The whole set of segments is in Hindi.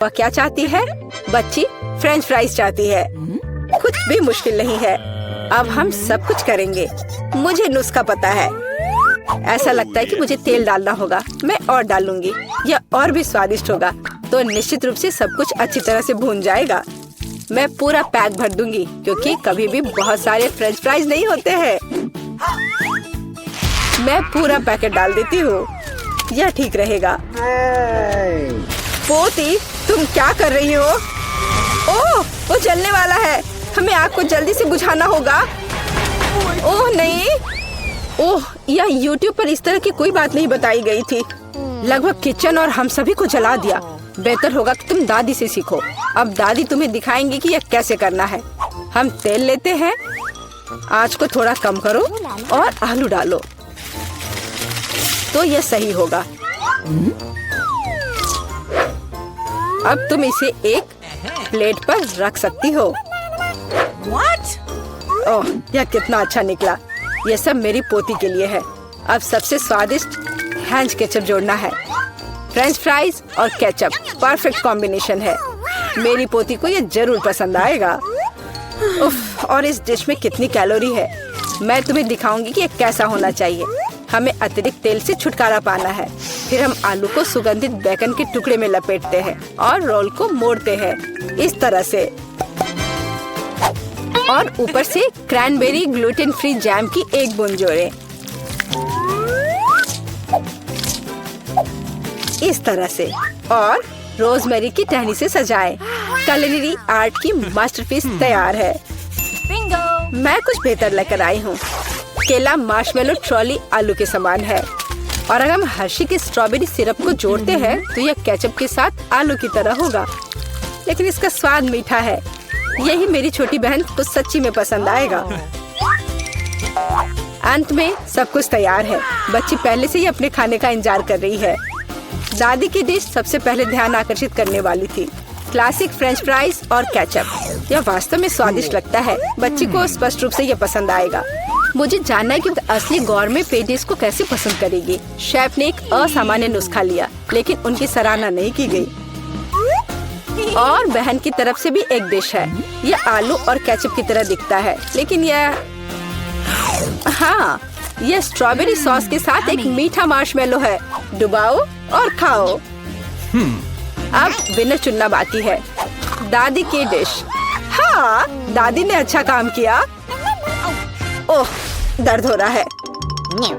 वह क्या चाहती है? बच्ची फ्रेंच फ्राइज चाहती है। कुछ भी मुश्किल नहीं है, अब हम सब कुछ करेंगे। मुझे नुस्खा पता है। ऐसा लगता है कि मुझे तेल डालना होगा। मैं और डालूंगी, यह और भी स्वादिष्ट होगा। तो निश्चित रूप से सब कुछ अच्छी तरह से भून जाएगा। मैं पूरा पैक भर दूंगी क्योंकि कभी भी बहुत सारे फ्रेंच फ्राइज नहीं होते हैं। मैं पूरा पैकेट डाल देती हूँ, यह ठीक रहेगा। पोती, तुम क्या कर रही हो? ओह, वो जलने वाला है। हमें आग को जल्दी से बुझाना होगा। ओह नहीं, ओह, यह YouTube पर इस तरह की कोई बात नहीं बताई गई थी। लगभग किचन और हम सभी को जला दिया। बेहतर होगा कि तुम दादी से सीखो। अब दादी तुम्हें दिखाएंगी कि यह कैसे करना है। हम तेल लेते हैं, आंच को थोड़ा कम करो और आलू डालो तो यह सही होगा। अब तुम इसे एक प्लेट पर रख सकती हो। ओह, यह कितना अच्छा निकला। यह सब मेरी पोती के लिए है। अब सबसे स्वादिष्ट हैंच केचप जोड़ना है। फ्रेंच फ्राइज और केचप परफेक्ट कॉम्बिनेशन है। मेरी पोती को यह जरूर पसंद आएगा। उफ, और इस डिश में कितनी कैलोरी है। मैं तुम्हें दिखाऊंगी कि यह कैसा होना चाहिए। हमें अतिरिक्त तेल से छुटकारा पाना है। फिर हम आलू को सुगंधित बेकन के टुकड़े में लपेटते हैं और रोल को मोड़ते हैं इस तरह से। और ऊपर से क्रैनबेरी ग्लूटेन फ्री जैम की एक बूंद जोड़ें। इस तरह से, और रोजमेरी की टहनी से सजाएं। culinary आर्ट की मास्टरपीस तैयार है। मैं कुछ बेहतर लेकर आई हूँ। केला मार्शमेलो ट्रॉली आलू के समान है, और अगर हम हर्शी के स्ट्रॉबेरी सिरप को जोड़ते हैं तो यह केचप के साथ आलू की तरह होगा, लेकिन इसका स्वाद मीठा है। यही मेरी छोटी बहन को सच्ची में पसंद आएगा। अंत में सब कुछ तैयार है। बच्ची पहले से ही अपने खाने का इंतजार कर रही है। दादी की डिश सबसे पहले ध्यान आकर्षित करने वाली थी। क्लासिक फ्रेंच फ्राइज और केचप। यह वास्तव में स्वादिष्ट लगता है। बच्ची को स्पष्ट रूप से यह पसंद आएगा। मुझे जानना है कि असली गौरमे पेडिस को कैसे पसंद करेगी। शेफ ने एक असामान्य नुस्खा लिया, लेकिन उनकी सराहना नहीं की गई। और बहन की तरफ से भी एक डिश है। यह आलू और केचप की तरह दिखता है, लेकिन हाँ, यह स्ट्रॉबेरी सॉस के साथ एक मीठा मार्शमेलो है। डुबाओ और खाओ। अब विनर चुनना बाकी है। दादी की डिश। हाँ, दादी ने अच्छा काम किया। ओह, दर्द हो रहा है।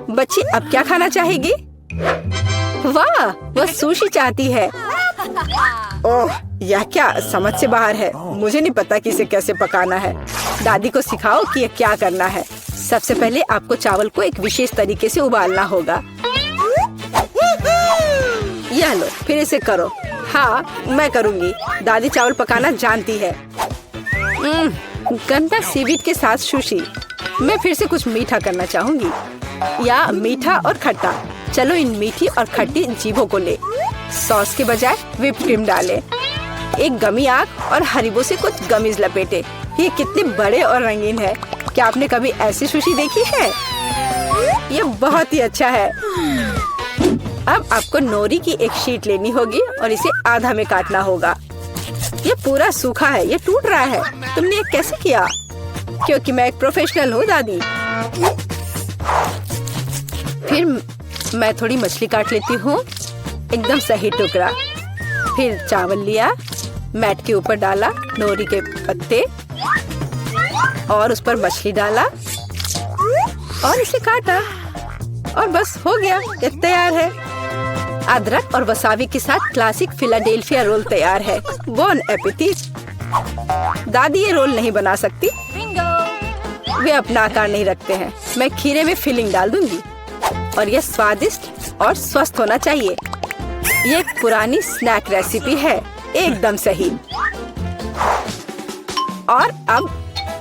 बच्ची अब क्या खाना चाहेगी? वाह, वह सुशी चाहती है। ओह, यह क्या समझ से बाहर है। मुझे नहीं पता कि इसे कैसे पकाना है। दादी को सिखाओ कि यह क्या करना है। सबसे पहले आपको चावल को एक विशेष तरीके से उबालना होगा। यह लो, फिर इसे करो। हाँ, मैं करूँगी। दादी चावल पकाना जानती है। गंदा सीवीड के साथ सुशी। मैं फिर से कुछ मीठा करना चाहूँगी, या मीठा और खट्टा। चलो इन मीठी और खट्टी जीभों को ले। सॉस के बजाय व्हिप्ड क्रीम डालें। एक गमी आग और हरीबो से कुछ गमीज लपेटे। ये कितने बड़े और रंगीन है। क्या आपने कभी ऐसी सुशी देखी है? ये बहुत ही अच्छा है। अब आपको नोरी की एक शीट लेनी होगी और इसे आधा में काटना होगा। ये पूरा सूखा है, ये टूट रहा है। तुमने ये कैसे किया? क्योंकि मैं एक प्रोफेशनल हूँ दादी। फिर मैं थोड़ी मछली काट लेती हूँ, एकदम सही टुकड़ा। फिर चावल लिया, मैट के ऊपर डाला, नोरी के पत्ते और उस पर मछली डाला और इसे काटा, और बस हो गया, ये तैयार है। अदरक और वसाबी के साथ क्लासिक फिलाडेल्फिया रोल तैयार है। Bone appétit. दादी ये रोल नहीं बना सकती, वे अपना आकार नहीं रखते हैं। मैं खीरे में फिलिंग डाल दूंगी और यह स्वादिष्ट और स्वस्थ होना चाहिए। ये एक पुरानी स्नैक रेसिपी है, एकदम सही। और अब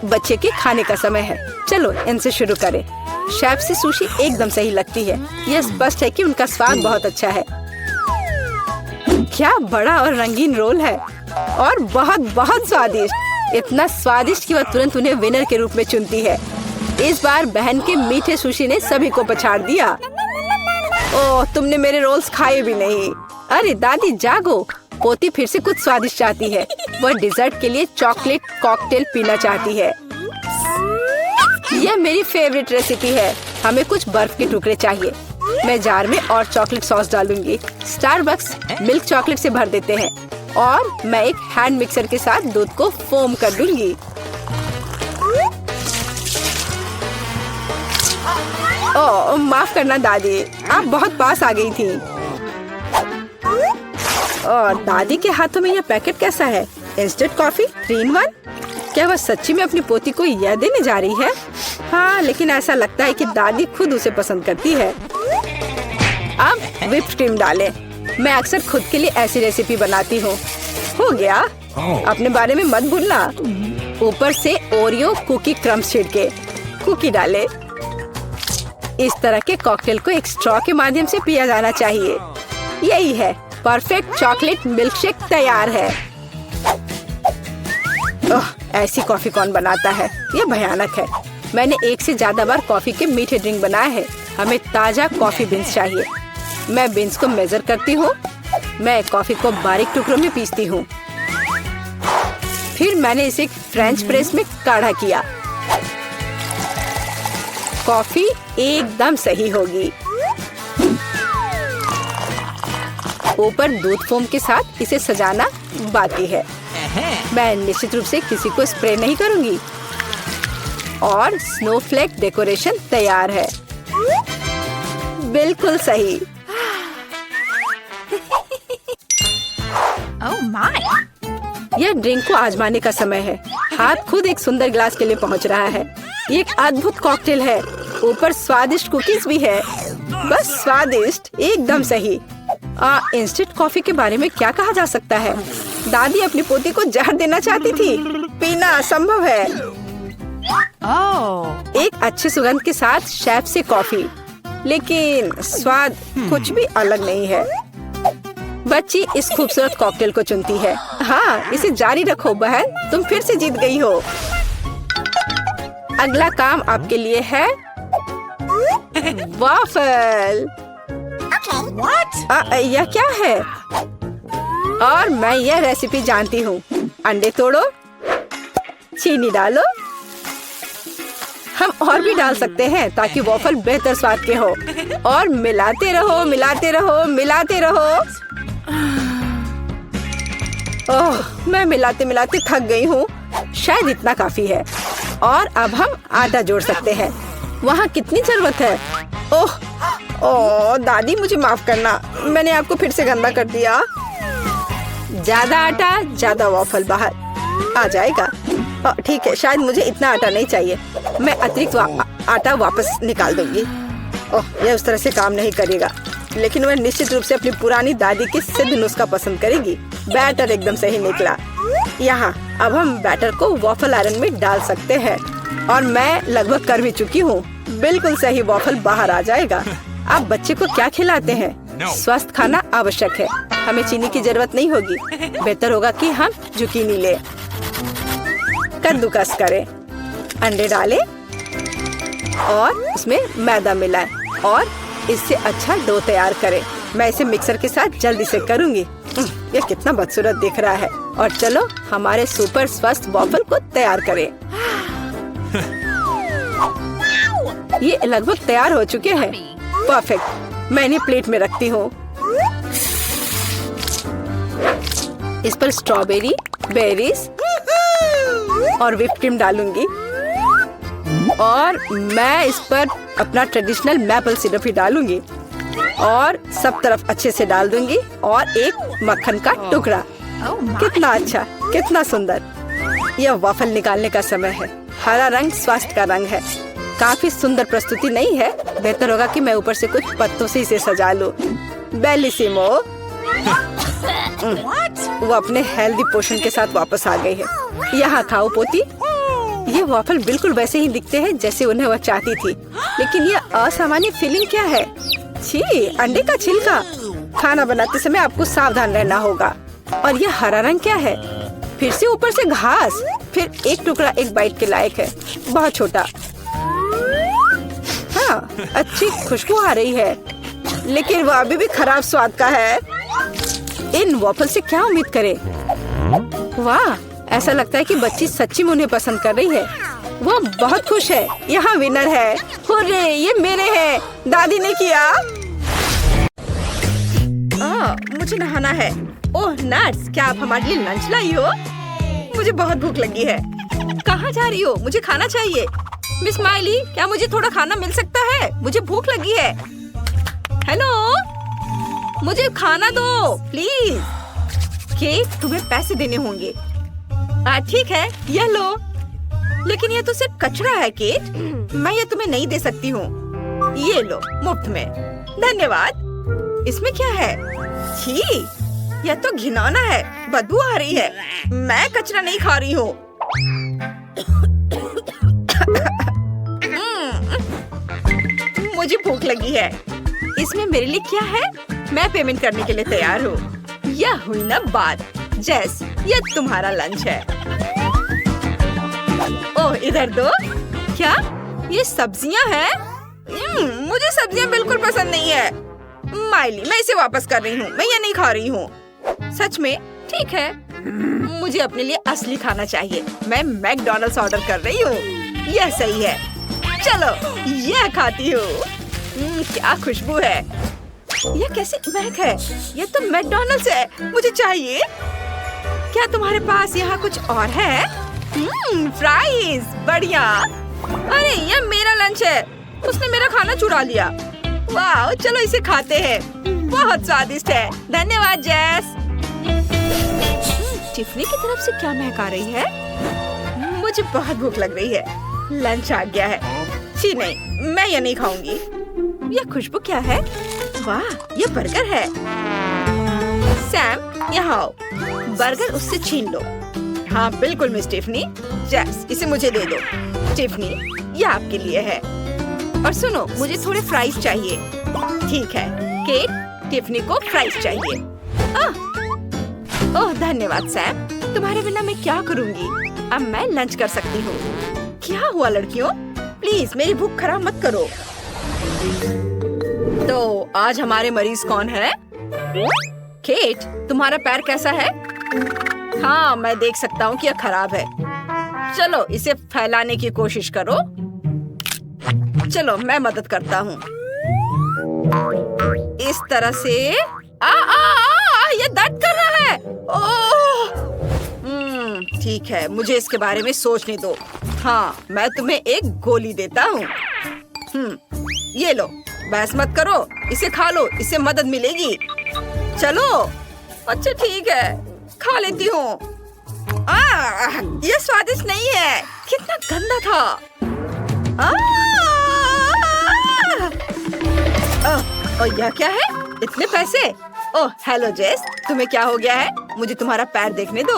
बच्चे के खाने का समय है। चलो इनसे शुरू करें। शेफ से सुशी एकदम सही लगती है। यह स्पष्ट है कि उनका स्वाद बहुत अच्छा है। क्या बड़ा और रंगीन रोल है, और बहुत बहुत स्वादिष्ट। इतना स्वादिष्ट कि वह तुरंत उन्हें विनर के रूप में चुनती है। इस बार बहन के मीठे सुशी ने सभी को पछाड़ दिया। ओह, तुमने मेरे रोल्स खाए भी नहीं। अरे दादी जागो, पोती फिर से कुछ स्वादिष्ट चाहती है। वह डिजर्ट के लिए चॉकलेट कॉकटेल पीना चाहती है। यह मेरी फेवरेट रेसिपी है। हमें कुछ बर्फ के टुकड़े चाहिए। मैं जार में और चॉकलेट सॉस डालूंगी। स्टारबक्स मिल्क चॉकलेट से भर देते हैं और मैं एक हैंड मिक्सर के साथ दूध को फोम कर दूंगी। ओह, माफ करना दादी, आप बहुत पास आ गई थी। और दादी के हाथों में यह पैकेट कैसा है? Instant coffee 3 in 1? क्या वह सच्ची में अपनी पोती को यह देने जा रही है? हाँ, लेकिन ऐसा लगता है कि दादी खुद उसे पसंद करती है। अब व्हिप्ड क्रीम डालें। मैं अक्सर खुद के लिए ऐसी रेसिपी बनाती हूँ। हो गया। अपने बारे में मत भूलना। ऊपर से ओरियो कुकी क्रम्स छिड़के। कुकी डालें। इस तरह के कॉकटेल को एक स्ट्रॉ के माध्यम से पिया जाना चाहिए। यही है, परफेक्ट चॉकलेट मिल्कशेक तैयार है। ओह, ऐसी कॉफी कौन बनाता है? यह भयानक है। मैंने 1 से ज्यादा बार कॉफी के मीठे ड्रिंक बनाए हैं। हमें ताजा कॉफी बीन्स चाहिए। मैं बीन्स को मेजर करती हूँ। मैं कॉफी को बारीक टुकड़ों में पीसती हूँ। फिर मैंने इसे फ्रेंच प्रेस में काढ़ा किया। कॉफी एकदम सही होगी। ऊपर दूध फोम के साथ इसे सजाना बाकी है। मैं निश्चित रूप से किसी को स्प्रे नहीं करूंगी। और स्नोफ्लेक डेकोरेशन तैयार है। बिल्कुल सही। Oh my! यह ड्रिंक को आजमाने का समय है। हाथ खुद एक सुंदर गिलास के लिए पहुंच रहा है। ये एक अद्भुत कॉकटेल है। ऊपर स्वादिष्ट कुकीज भी है। बस स्वादिष्ट, एकदम सही। इंस्टेंट कॉफी के बारे में क्या कहा जा सकता है? दादी अपनी पोती को जहर देना चाहती थी। पीना असंभव है। Oh! एक अच्छी सुगंध के साथ शेफ से कॉफी, लेकिन स्वाद कुछ भी अलग नहीं है। बच्ची इस खूबसूरत कॉकटेल को चुनती है। हाँ, इसे जारी रखो बहन, तुम फिर से जीत गई हो। अगला काम आपके लिए है वाफल। What? यह क्या है? और मैं यह रेसिपी जानती हूँ। अंडे तोड़ो, चीनी डालो। हम और भी डाल सकते हैं ताकि वॉफल बेहतर स्वाद के हो। और मिलाते रहो, मिलाते रहो, मिलाते रहो। ओह, मैं मिलाते मिलाते थक गई हूँ। शायद इतना काफी है। और अब हम आटा जोड़ सकते हैं। वहाँ कितनी जरूरत है? ओह, दादी मुझे माफ करना, मैंने आपको फिर से गंदा कर दिया। ज्यादा आटा, ज्यादा वॉफल बाहर आ जाएगा। ठीक है, शायद मुझे इतना आटा नहीं चाहिए। मैं अतिरिक्त आटा वापस निकाल दूंगी। ओह, यह उस तरह से काम नहीं करेगा, लेकिन वह निश्चित रूप से अपनी पुरानी दादी की सिद्ध नुस्खा पसंद करेगी। बैटर एकदम सही निकला। यहाँ अब हम बैटर को वॉफल आयरन में डाल सकते हैं। और मैं लगभग कर भी चुकी हूँ। बिल्कुल सही वॉफल बाहर आ जाएगा। आप बच्चे को क्या खिलाते हैं? स्वस्थ खाना आवश्यक है। हमें चीनी की जरूरत नहीं होगी। बेहतर होगा कि हम जुकीनी ले। कद्दूकस करें, अंडे डालें और उसमें मैदा मिलाएं और इससे अच्छा डो तैयार करें। मैं इसे मिक्सर के साथ जल्दी से करूंगी। यह कितना बदसूरत दिख रहा है। और चलो हमारे सुपर स्वस्थ वॉफल को तैयार करें। ये लगभग तैयार हो चुके हैं। परफेक्ट। मैं इन्हें प्लेट में रखती हूँ। इस पर स्ट्रॉबेरी, बेरीज और व्हिप्ड क्रीम डालूंगी। और मैं इस पर अपना ट्रेडिशनल मैपल सिरप ही डालूंगी और सब तरफ अच्छे से डाल दूंगी। और एक मक्खन का टुकड़ा। कितना अच्छा, कितना सुंदर। यह वॉफल निकालने का समय है। हरा रंग स्वास्थ्य का रंग है। काफी सुंदर प्रस्तुति नहीं है? बेहतर होगा कि मैं ऊपर से कुछ पत्तों से इसे सजा लूं। बेलिसिमो। वो अपने हेल्दी पोषण के साथ वापस आ गई है। यहाँ खाओ पोती। ये वॉफल बिल्कुल वैसे ही दिखते हैं जैसे उन्हें वह चाहती थी, लेकिन ये असामान्य फीलिंग क्या है? छी, अंडे का छिलका। खाना बनाते समय आपको सावधान रहना होगा। और ये हरा रंग क्या है? फिर से ऊपर से घास। फिर एक टुकड़ा एक बाइट के लायक है, बहुत छोटा। हाँ, अच्छी खुशबू आ रही है, लेकिन वो अभी भी खराब स्वाद का है। इन वॉफल से क्या उम्मीद करे? वाह, ऐसा लगता है कि बच्ची सच्ची में उन्हें पसंद कर रही है। वो बहुत खुश है। यहाँ विनर है। हुर्रे, ये मेरे हैं। दादी ने किया। मुझे नहाना है। ओह नट्स, क्या आप हमारे लिए लंच लाई हो? मुझे बहुत भूख लगी है। कहाँ जा रही हो? मुझे खाना चाहिए। मिस स्माइली, क्या मुझे थोड़ा खाना मिल सकता है? मुझे भूख लगी है। हेलो, मुझे खाना दो प्लीज। केट, तुम्हें पैसे देने होंगे। ठीक है, यह लो। लेकिन ये तो सिर्फ कचरा है केट, मैं ये तुम्हें नहीं दे सकती हूँ। ये लो, मुफ्त में। धन्यवाद। इसमें क्या है? छी, यह तो घिनौना है। बदबू आ रही है। मैं कचरा नहीं खा रही हूँ। मुझे भूख लगी है। इसमें मेरे लिए क्या है? मैं पेमेंट करने के लिए तैयार हूँ। यह हुई ना बात। जेस, यह तुम्हारा लंच है। ओह, इधर दो। क्या ये सब्जियां हैं? मुझे सब्जियां बिल्कुल पसंद नहीं है। माइली, मैं इसे वापस कर रही हूँ। मैं ये नहीं खा रही हूँ। सच में? ठीक है, मुझे अपने लिए असली खाना चाहिए। मैं मैकडॉनल्ड्स ऑर्डर कर रही हूँ। यह सही है। चलो, यह खाती हूँ। क्या खुशबू है। यह कैसी महक है? यह तो मैकडॉनल्ड्स है। मुझे चाहिए। क्या तुम्हारे पास यहाँ कुछ और है? फ्राइज, बढ़िया। अरे, यह मेरा लंच है। उसने मेरा खाना चुरा लिया। वाह, चलो इसे खाते हैं। बहुत स्वादिष्ट है। धन्यवाद जेस। टिफनी की तरफ से क्या महक आ रही है? मुझे बहुत भूख लग रही है। लंच आ गया है। जी नहीं, मैं ये नहीं खाऊंगी। यह खुशबू क्या है? वाह, ये बर्गर है। सैम, यहाँ आओ। बर्गर उससे छीन लो। हाँ बिल्कुल मिस टिफनी। जेस, इसे मुझे दे दो। टिफनी, ये आपके लिए है। और सुनो, मुझे थोड़े फ्राइज चाहिए। ठीक है केट, टिफनी को फ्राइज चाहिए। ओह धन्यवाद सैम। तुम्हारे बिना मैं क्या करूँगी? अब मैं लंच कर सकती हूँ। क्या हुआ लड़कियों? प्लीज मेरी भूख खराब मत करो। तो आज हमारे मरीज कौन है? केट, तुम्हारा पैर कैसा है? हाँ, मैं देख सकता हूँ कि यह खराब है। चलो इसे फैलाने की कोशिश करो। चलो मैं मदद करता हूँ। इस तरह से। ये दर्द कर रहा है। ओह, ठीक है, मुझे इसके बारे में सोचने दो। हाँ, मैं तुम्हें एक गोली देता हूँ। ये लो, बहस मत करो, इसे खा लो, इससे मदद मिलेगी। चलो। अच्छा ठीक है, खा लेती हूँ। ये स्वादिष्ट नहीं है। कितना गंदा था। और यह क्या है? इतने पैसे? ओह हेलो जेस, तुम्हें क्या हो गया है? मुझे तुम्हारा पैर देखने दो।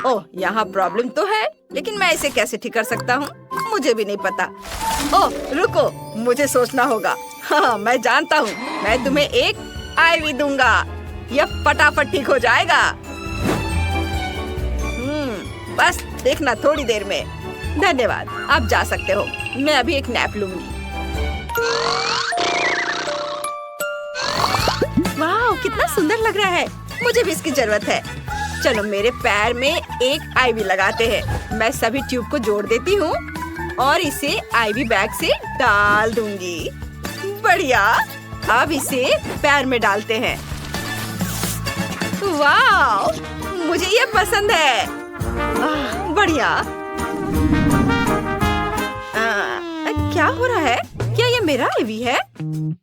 ओह, यहाँ प्रॉब्लम तो है, लेकिन मैं इसे कैसे ठीक कर सकता हूँ? मुझे भी नहीं पता। ओह रुको, मुझे सोचना होगा। हाँ, मैं जानता हूँ। मैं तुम्हें एक आईवी दूंगा। यह फटाफट ठीक हो जाएगा। बस देखना थोड़ी देर में। धन्यवाद, आप जा सकते हो। मैं अभी एक नैप लूंगी। वाह, कितना सुंदर लग रहा है। मुझे भी इसकी जरूरत है। चलो मेरे पैर में एक आईवी लगाते हैं। मैं सभी ट्यूब को जोड़ देती हूँ और इसे आईवी बैग से डाल दूंगी। बढ़िया। अब इसे पैर में डालते हैं। वाह, मुझे ये पसंद है। बढ़िया। क्या हो रहा है? क्या ये मेरा आईवी है?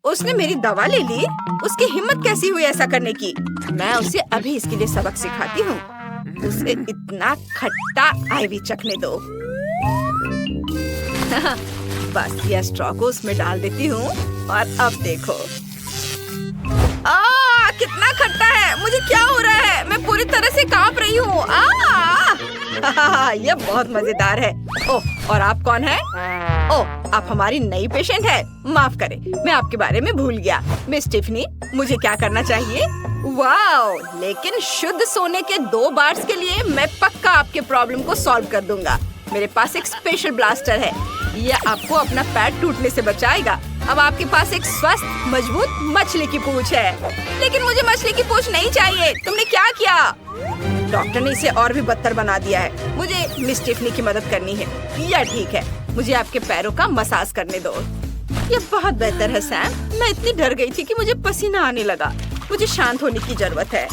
उसने मेरी दवा ले ली। उसकी हिम्मत कैसी हुई ऐसा करने की? मैं उसे अभी इसके लिए सबक सिखाती हूँ। उसे इतना खट्टा आईवी चखने दो। बस यह स्ट्रॉ को उसमें डाल देती हूँ और अब देखो। कितना खट्टा है। मुझे क्या हो रहा है? मैं पूरी तरह से कांप रही हूँ। यह बहुत मजेदार है। ओह, और आप कौन है? ओह, आप हमारी नई पेशेंट है। माफ करें, मैं आपके बारे में भूल गया। मिस टिफनी, मुझे क्या करना चाहिए? वाह, लेकिन शुद्ध सोने के 2 बार्स के लिए मैं पक्का आपके प्रॉब्लम को सॉल्व कर दूंगा। मेरे पास एक स्पेशल ब्लास्टर है। यह आपको अपना पैर टूटने से बचाएगा। अब आपके पास एक स्वस्थ मजबूत मछली की पूंछ है। लेकिन मुझे मछली की पूंछ नहीं चाहिए। तुमने क्या किया? डॉक्टर ने इसे और भी बदतर बना दिया है। मुझे मिस टिफनी की मदद करनी है। या ठीक है, मुझे आपके पैरों का मसाज करने दो। ये बहुत बेहतर है सैम। मैं इतनी डर गई थी कि मुझे पसीना आने लगा। मुझे शांत होने की जरूरत है।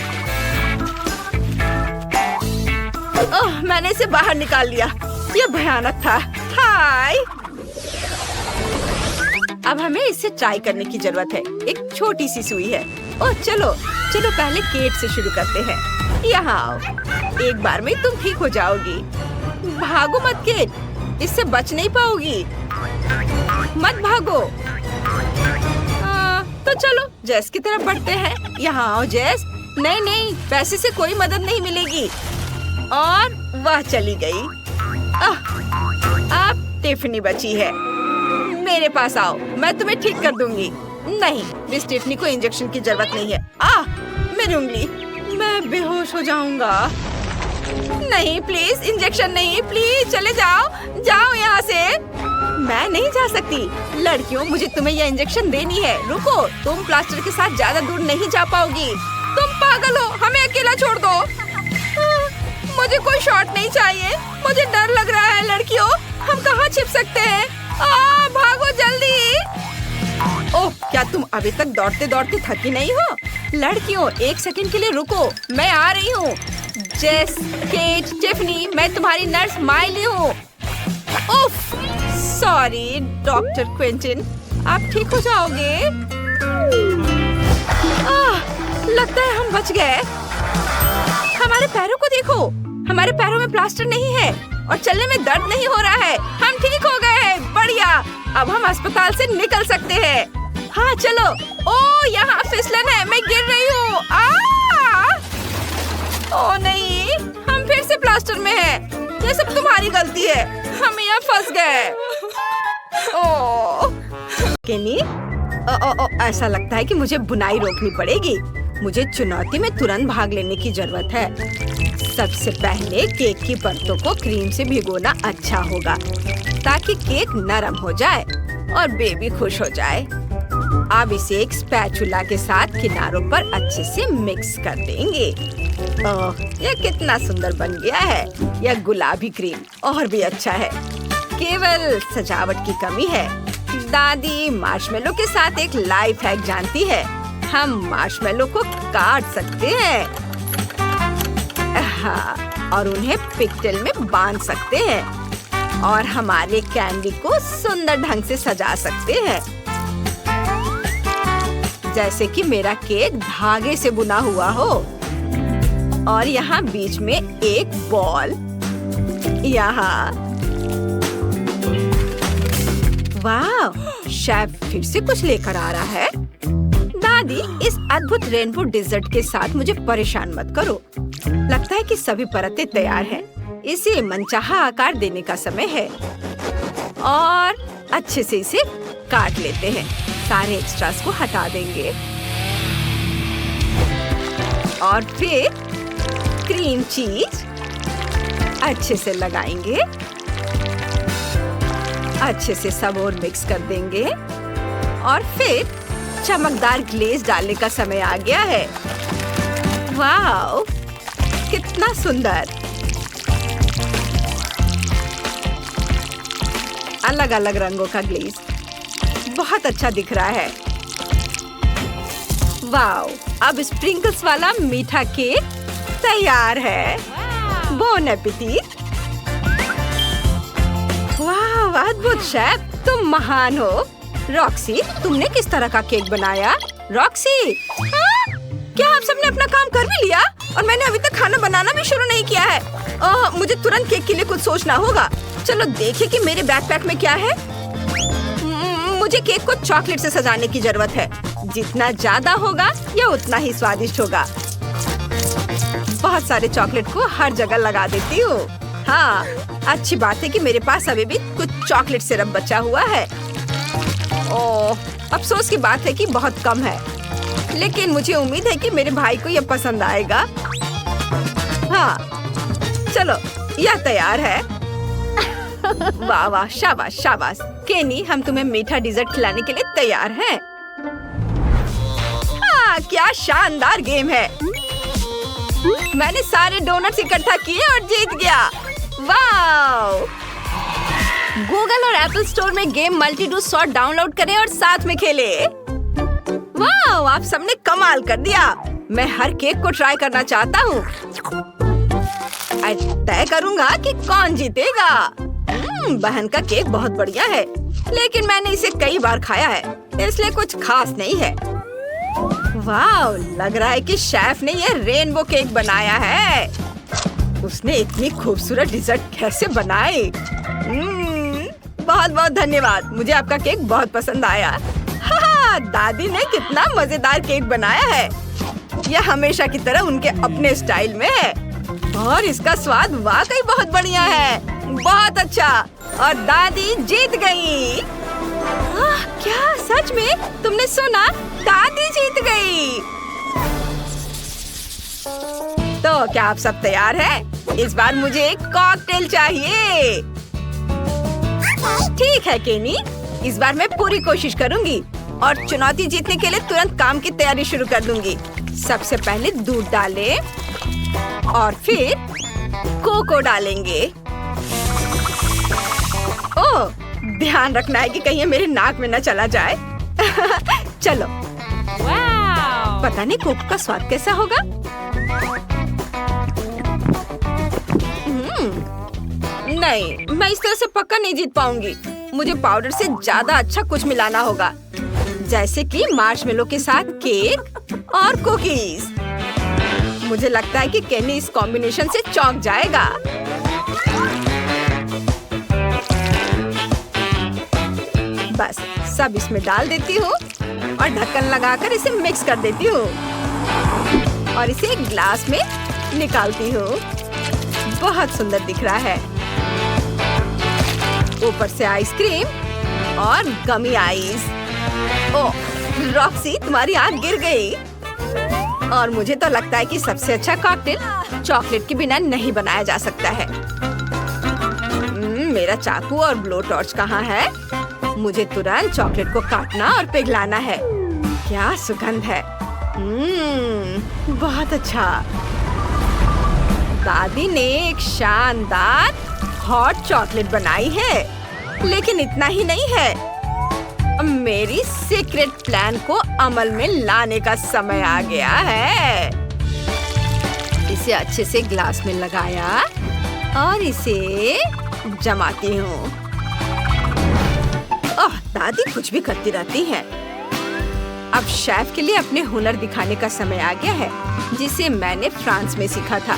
ओह, मैंने इसे बाहर निकाल लिया। ये भयानक था। हाय, अब हमें इसे ट्राई करने की जरूरत है। एक छोटी सी सुई है। ओह चलो चलो पहले केट से शुरू करते हैं। यहाँ आओ। एक बार में तुम ठीक हो जाओगी। भागो मत केट, इससे बच नहीं पाओगी। मत भागो। तो चलो जेस की तरफ बढ़ते हैं। यहाँ आओ जेस। नहीं नहीं, पैसे से कोई मदद नहीं मिलेगी। और वह चली गई। अब टिफनी बची है। मेरे पास आओ, मैं तुम्हें ठीक कर दूंगी। नहीं, मिस टिफनी को इंजेक्शन की जरूरत नहीं है। मेरी उंगली, मैं बेहोश हो जाऊंगा। नहीं प्लीज, इंजेक्शन नहीं, प्लीज चले जाओ, जाओ यहाँ से। मैं नहीं जा सकती। लड़कियों, मुझे तुम्हें यह इंजेक्शन देनी है। रुको, तुम प्लास्टर के साथ ज्यादा दूर नहीं जा पाओगी। तुम पागल हो, हमें अकेला छोड़ दो। मुझे कोई शॉट नहीं चाहिए। मुझे डर लग रहा है। लड़कियों, हम कहाँ छिप सकते हैं? भागो जल्दी। ओह, क्या तुम अभी तक दौड़ते दौड़ते थकी नहीं हो? लड़कियों, एक सेकंड के लिए रुको, मैं आ रही हूँ। जेस, केट, टिफनी, मैं तुम्हारी नर्स माइली हूँ। उफ, सॉरी डॉक्टर क्विंटन, आप ठीक हो जाओगे। लगता है हम बच गए। हमारे पैरों को देखो, हमारे पैरों में प्लास्टर नहीं है और चलने में दर्द नहीं हो रहा है। हम ठीक हो गए हैं। बढ़िया, अब हम अस्पताल से निकल सकते हैं। हाँ चलो। ओह, यहाँ फिसलन है, मैं गिर रही हूँ। ओह नहीं, हम फिर से प्लास्टर में हैं। ये सब तुम्हारी गलती है। हम यहाँ फंस गए। ओह केनी, ऐसा लगता है कि मुझे बुनाई रोकनी पड़ेगी। मुझे चुनौती में तुरंत भाग लेने की जरूरत है। सबसे पहले केक की परतों को क्रीम से भिगोना अच्छा होगा ताकि केक नरम हो जाए और बेबी खुश हो जाए। अब इसे एक स्पैचुला के साथ किनारों पर अच्छे से मिक्स कर देंगे। ओह, यह कितना सुंदर बन गया है। यह गुलाबी क्रीम और भी अच्छा है। केवल सजावट की कमी है। दादी मार्शमेलो के साथ एक लाइफ हैक जानती है। हम मार्शमेलो को काट सकते हैं। हाँ, और उन्हें पिगटेल में बांध सकते हैं और हमारे कैंडी को सुंदर ढंग से सजा सकते हैं, जैसे कि मेरा केक धागे से बुना हुआ हो। और यहाँ बीच में एक बॉल। यहाँ वाह, शेफ फिर से कुछ लेकर आ रहा है। दादी, इस अद्भुत रेनबो डिजर्ट के साथ मुझे परेशान मत करो। लगता है कि सभी परतें तैयार हैं। इसे मनचाहा आकार देने का समय है और अच्छे से इसे काट लेते हैं। सारे एक्स्ट्रास को हटा देंगे और फिर क्रीम चीज अच्छे से लगाएंगे। अच्छे से सब और मिक्स कर देंगे और फिर चमकदार ग्लेज डालने का समय आ गया है। वाह, कितना सुंदर। अलग अलग रंगों का ग्लेज बहुत अच्छा दिख रहा है। वाह, अब स्प्रिंकल्स वाला मीठा केक तैयार है। Bone appétit. वाह, अद्भुत शेफ, तुम महान हो। रॉक्सी, तुमने किस तरह का केक बनाया? रॉक्सी, क्या आप सबने अपना काम कर भी लिया? और मैंने अभी तक खाना बनाना भी शुरू नहीं किया है। मुझे तुरंत केक के लिए कुछ सोचना होगा। चलो देखिए कि मेरे बैकपैक में क्या है। मुझे केक को चॉकलेट से सजाने की जरूरत है। जितना ज्यादा होगा यह उतना ही स्वादिष्ट होगा। बहुत सारे चॉकलेट को हर जगह लगा देती हूँ। हाँ, अच्छी बात है कि मेरे पास अभी भी कुछ चॉकलेट सिरप बचा हुआ है। ओह, अफसोस की बात है कि बहुत कम है, लेकिन मुझे उम्मीद है कि मेरे भाई को यह पसंद आएगा। हाँ, चलो, यह तैयार है। वाह वाह, शाबाश शाबाश। केनी, हम तुम्हें मीठा डिजर्ट खिलाने के लिए तैयार हैं। हाँ, क्या शानदार गेम है। मैंने सारे डोनट्स इकट्ठा किए और जीत गया। वाव! गूगल और एप्पल स्टोर में गेम मल्टी-डू सॉर्ट डाउनलोड करें और साथ में खेलें। वाव! आप सबने कमाल कर दिया। मैं हर केक को ट्राई करना चाहता हूँ। आज तय करूँगा कि कौन जीतेगा। बहन का केक बहुत बढ़िया है, लेकिन मैंने इसे कई बार खाया है, इसलिए कुछ खास नहीं है। वाव! लग रहा है कि शेफ ने ये रेनबो केक बनाया है। उसने इतनी खूबसूरत डिजर्ट कैसे बनाई? बहुत बहुत धन्यवाद। मुझे आपका केक बहुत पसंद आया। हाँ, दादी ने कितना मजेदार केक बनाया है। यह हमेशा की तरह उनके अपने स्टाइल में है और इसका स्वाद वाकई बहुत बढ़िया है। बहुत अच्छा। और दादी जीत गई। क्या सच में? तुमने सुना? दादी जीत गई। तो क्या आप सब तैयार हैं? इस बार मुझे एक कॉकटेल चाहिए। ठीक है केनी, इस बार मैं पूरी कोशिश करूंगी और चुनौती जीतने के लिए तुरंत काम की तैयारी शुरू कर दूंगी। सबसे पहले दूध डालें और फिर कोको डालेंगे। ओह, ध्यान रखना है कि कहीं ये मेरे नाक में न चला जाए। चलो। पता नहीं कोको का स्वाद कैसा होगा। नहीं, मैं इस तरह से पक्का नहीं जीत पाऊंगी। मुझे पाउडर से ज्यादा अच्छा कुछ मिलाना होगा, जैसे कि मार्शमेलो के साथ केक और कुकीज। मुझे लगता है कि केनी इस कॉम्बिनेशन से चौंक जाएगा। बस सब इसमें डाल देती हूँ और ढक्कन लगाकर इसे मिक्स कर देती हूँ और इसे एक ग्लास में निकालती हूँ। बहुत सुंदर दिख रहा है। ऊपर से आइसक्रीम और गमी आइस। ओह, रॉक्सी, तुम्हारी आंख गिर गई। और मुझे तो लगता है कि सबसे अच्छा कॉकटेल चॉकलेट के बिना नहीं बनाया जा सकता है। मेरा चाकू और ब्लो टॉर्च कहाँ है? मुझे तुरंत चॉकलेट को काटना और पिघलाना है। क्या सुगंध है। बहुत अच्छा। दादी ने एक शानदार हॉट चॉकलेट बनाई है, लेकिन इतना ही नहीं है। मेरी सीक्रेट प्लान को अमल में लाने का समय आ गया है। इसे अच्छे से ग्लास में लगाया और इसे जमाती हूँ। ओह, दादी कुछ भी करती रहती है। अब शेफ के लिए अपने हुनर दिखाने का समय आ गया है, जिसे मैंने फ्रांस में सीखा था।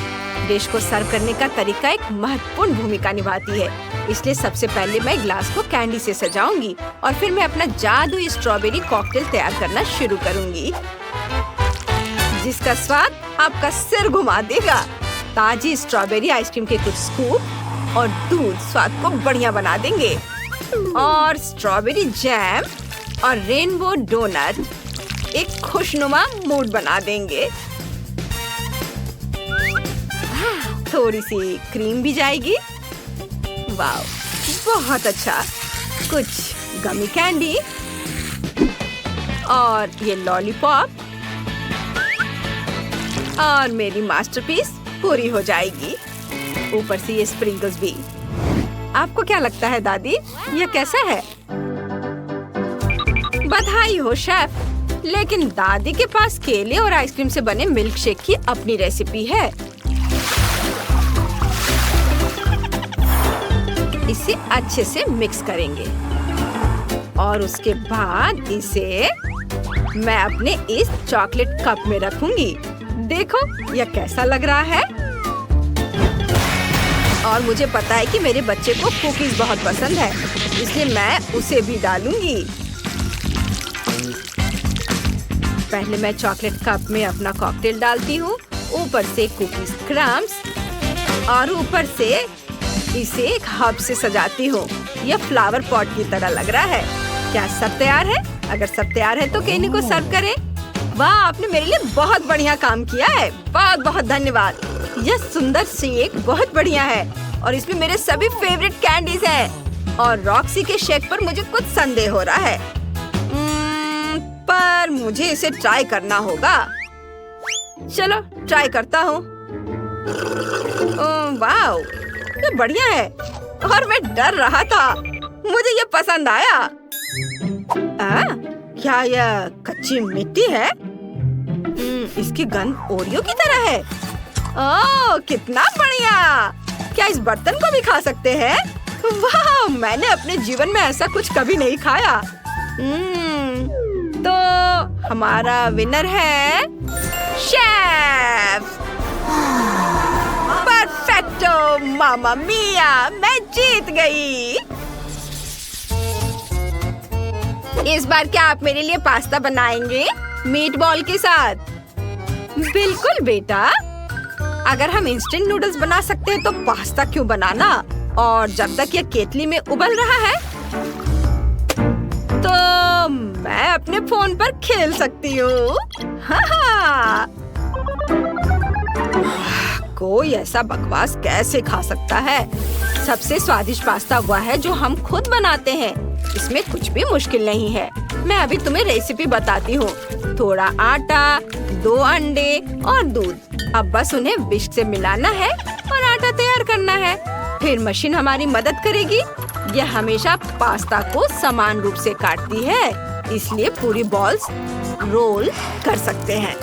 डिश को सर्व करने का तरीका एक महत्वपूर्ण भूमिका निभाती है, इसलिए सबसे पहले मैं ग्लास को कैंडी से सजाऊंगी और फिर मैं अपना जादुई स्ट्रॉबेरी कॉकटेल तैयार करना शुरू करूंगी, जिसका स्वाद आपका सिर घुमा देगा। ताजी स्ट्रॉबेरी आइसक्रीम के कुछ स्कूप और दूध स्वाद को बढ़िया बना देंगे और स्ट्रॉबेरी जैम और रेनबो डोनट एक खुशनुमा मूड बना देंगे। थोड़ी सी क्रीम भी जाएगी। वाव, बहुत अच्छा। कुछ गमी कैंडी और ये लॉलीपॉप और मेरी मास्टरपीस पूरी हो जाएगी। ऊपर से ये स्प्रिंकल्स भी। आपको क्या लगता है दादी, ये कैसा है? बधाई हो शेफ, लेकिन दादी के पास केले और आइसक्रीम से बने मिल्क शेक की अपनी रेसिपी है। इसे अच्छे से मिक्स करेंगे और उसके बाद इसे मैं अपने इस चॉकलेट कप में रखूंगी। देखो यह कैसा लग रहा है। और मुझे पता है कि मेरे बच्चे को कुकीज बहुत पसंद है, इसलिए मैं उसे भी डालूंगी। पहले मैं चॉकलेट कप में अपना कॉकटेल डालती हूँ, ऊपर से कुकीज क्रम्स और ऊपर से इसे एक हब से सजाती हूँ। यह फ्लावर पॉट की तरह लग रहा है। क्या सब तैयार है? अगर सब तैयार है तो केनी को सर्व करें। वाह, आपने मेरे लिए बहुत बढ़िया काम किया है। बहुत बहुत धन्यवाद। यह सुंदर शेक बहुत बढ़िया है और इसमें मेरे सभी फेवरेट कैंडीज हैं। और रॉक्सी के शेक पर मुझे कुछ संदेह हो रहा है। पर मुझे इसे ट्राई करना होगा। चलो ट्राई करता हूँ। वाह, ये बढ़िया है और मैं डर रहा था। मुझे ये पसंद आया। क्या यह कच्ची मिट्टी है? इसकी गंध ओरियो की तरह है। ओह, कितना बढ़िया! क्या इस बर्तन को भी खा सकते हैं? वाह, मैंने अपने जीवन में ऐसा कुछ कभी नहीं खाया। तो हमारा विनर है शेफ। परफेक्टो, मामा मिया, मैं जीत गई। इस बार क्या आप मेरे लिए पास्ता बनाएंगे मीट बॉल के साथ? बिल्कुल बेटा, अगर हम इंस्टेंट नूडल्स बना सकते हैं तो पास्ता क्यों बनाना? और जब तक यह केतली में उबल रहा है तो मैं अपने फोन पर खेल सकती हूँ। कोई ऐसा बकवास कैसे खा सकता है? सबसे स्वादिष्ट पास्ता हुआ है जो हम खुद बनाते हैं। इसमें कुछ भी मुश्किल नहीं है। मैं अभी तुम्हें रेसिपी बताती हूँ। थोड़ा आटा, 2 अंडे और दूध। अब बस उन्हें विस्क से मिलाना है और आटा तैयार करना है। फिर मशीन हमारी मदद करेगी। यह हमेशा पास्ता को समान रूप से काटती है, इसलिए पूरी बॉल्स रोल कर सकते हैं।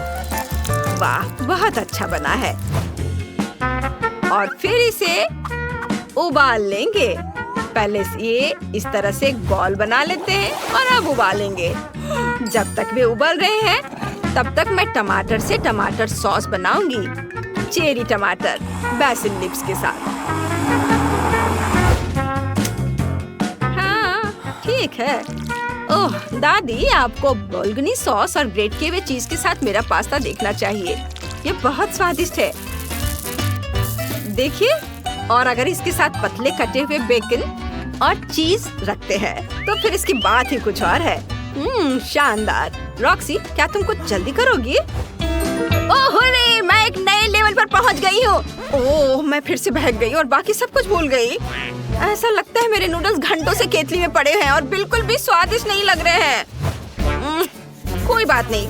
वाह, बहुत अच्छा बना है। और फिर इसे उबाल लेंगे। पहले ये इस तरह से एक बॉल बना लेते हैं और अब उबालेंगे। जब तक वे उबल रहे हैं तब तक मैं टमाटर से टमाटर सॉस बनाऊंगी। चेरी टमाटर बेसिल लिप्स के साथ। हाँ, ठीक है। ओह दादी, आपको बोल्गनी सॉस और ग्रेट किए हुए चीज के साथ मेरा पास्ता देखना चाहिए। ये बहुत स्वादिष्ट है। देखिए, और अगर इसके साथ पतले कटे हुए बेकन और चीज रखते हैं तो फिर इसकी बात ही कुछ और है। शानदार। रॉक्सी, क्या तुम कुछ जल्दी करोगी? ओह रे, मैं एक नए लेवल पर पहुंच गई हूँ। ओह, मैं फिर से बहक गई और बाकी सब कुछ भूल गई। ऐसा लगता है मेरे नूडल्स घंटों से केतली में पड़े हैं और बिल्कुल भी स्वादिष्ट नहीं लग रहे हैं। कोई बात नहीं,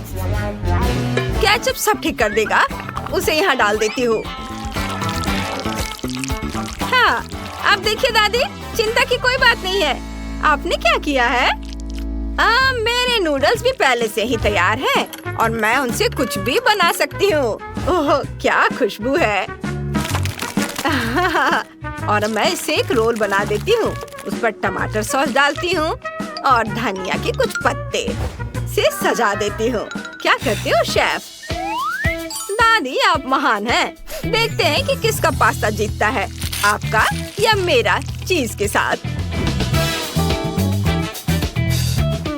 केचप सब ठीक कर देगा। उसे यहाँ डाल देती हूँ। हाँ, आप देखिए दादी, चिंता की कोई बात नहीं है। आपने क्या किया है? मेरे नूडल्स भी पहले से ही तैयार हैं और मैं उनसे कुछ भी बना सकती हूँ। ओह, क्या खुशबू है। और मैं इससे एक रोल बना देती हूँ। उस पर टमाटर सॉस डालती हूँ और धनिया के कुछ पत्ते से सजा देती हूँ। क्या कहते हो शेफ? दादी, आप महान हैं। देखते हैं कि किसका पास्ता जीतता है, आपका या मेरा चीज के साथ।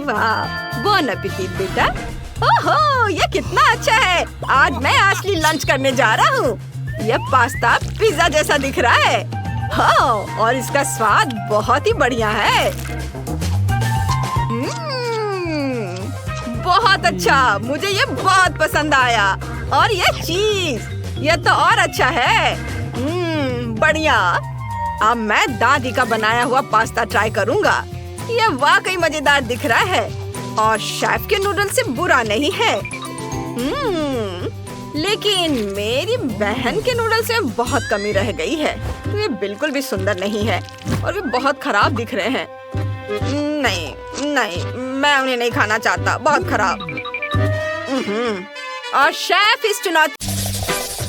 वाह, बोन एपेटिट बेटा। ओहो, ये कितना अच्छा है। आज मैं असली लंच करने जा रहा हूँ। यह पास्ता पिज्जा जैसा दिख रहा है। हाँ, और इसका स्वाद बहुत ही बढ़िया है। बहुत अच्छा, मुझे ये बहुत पसंद आया। और ये चीज, ये तो और अच्छा है। बढ़िया। अब मैं दादी का बनाया हुआ पास्ता ट्राई करूँगा। यह वाकई मजेदार दिख रहा है और शेफ के नूडल से बुरा नहीं है। लेकिन मेरी बहन के नूडल्स में बहुत कमी रह गई है। वे बिल्कुल भी सुंदर नहीं है और वे बहुत खराब दिख रहे हैं। नहीं, मैं उन्हें नहीं खाना चाहता। बहुत खराब। और शेफ इस चुनौती।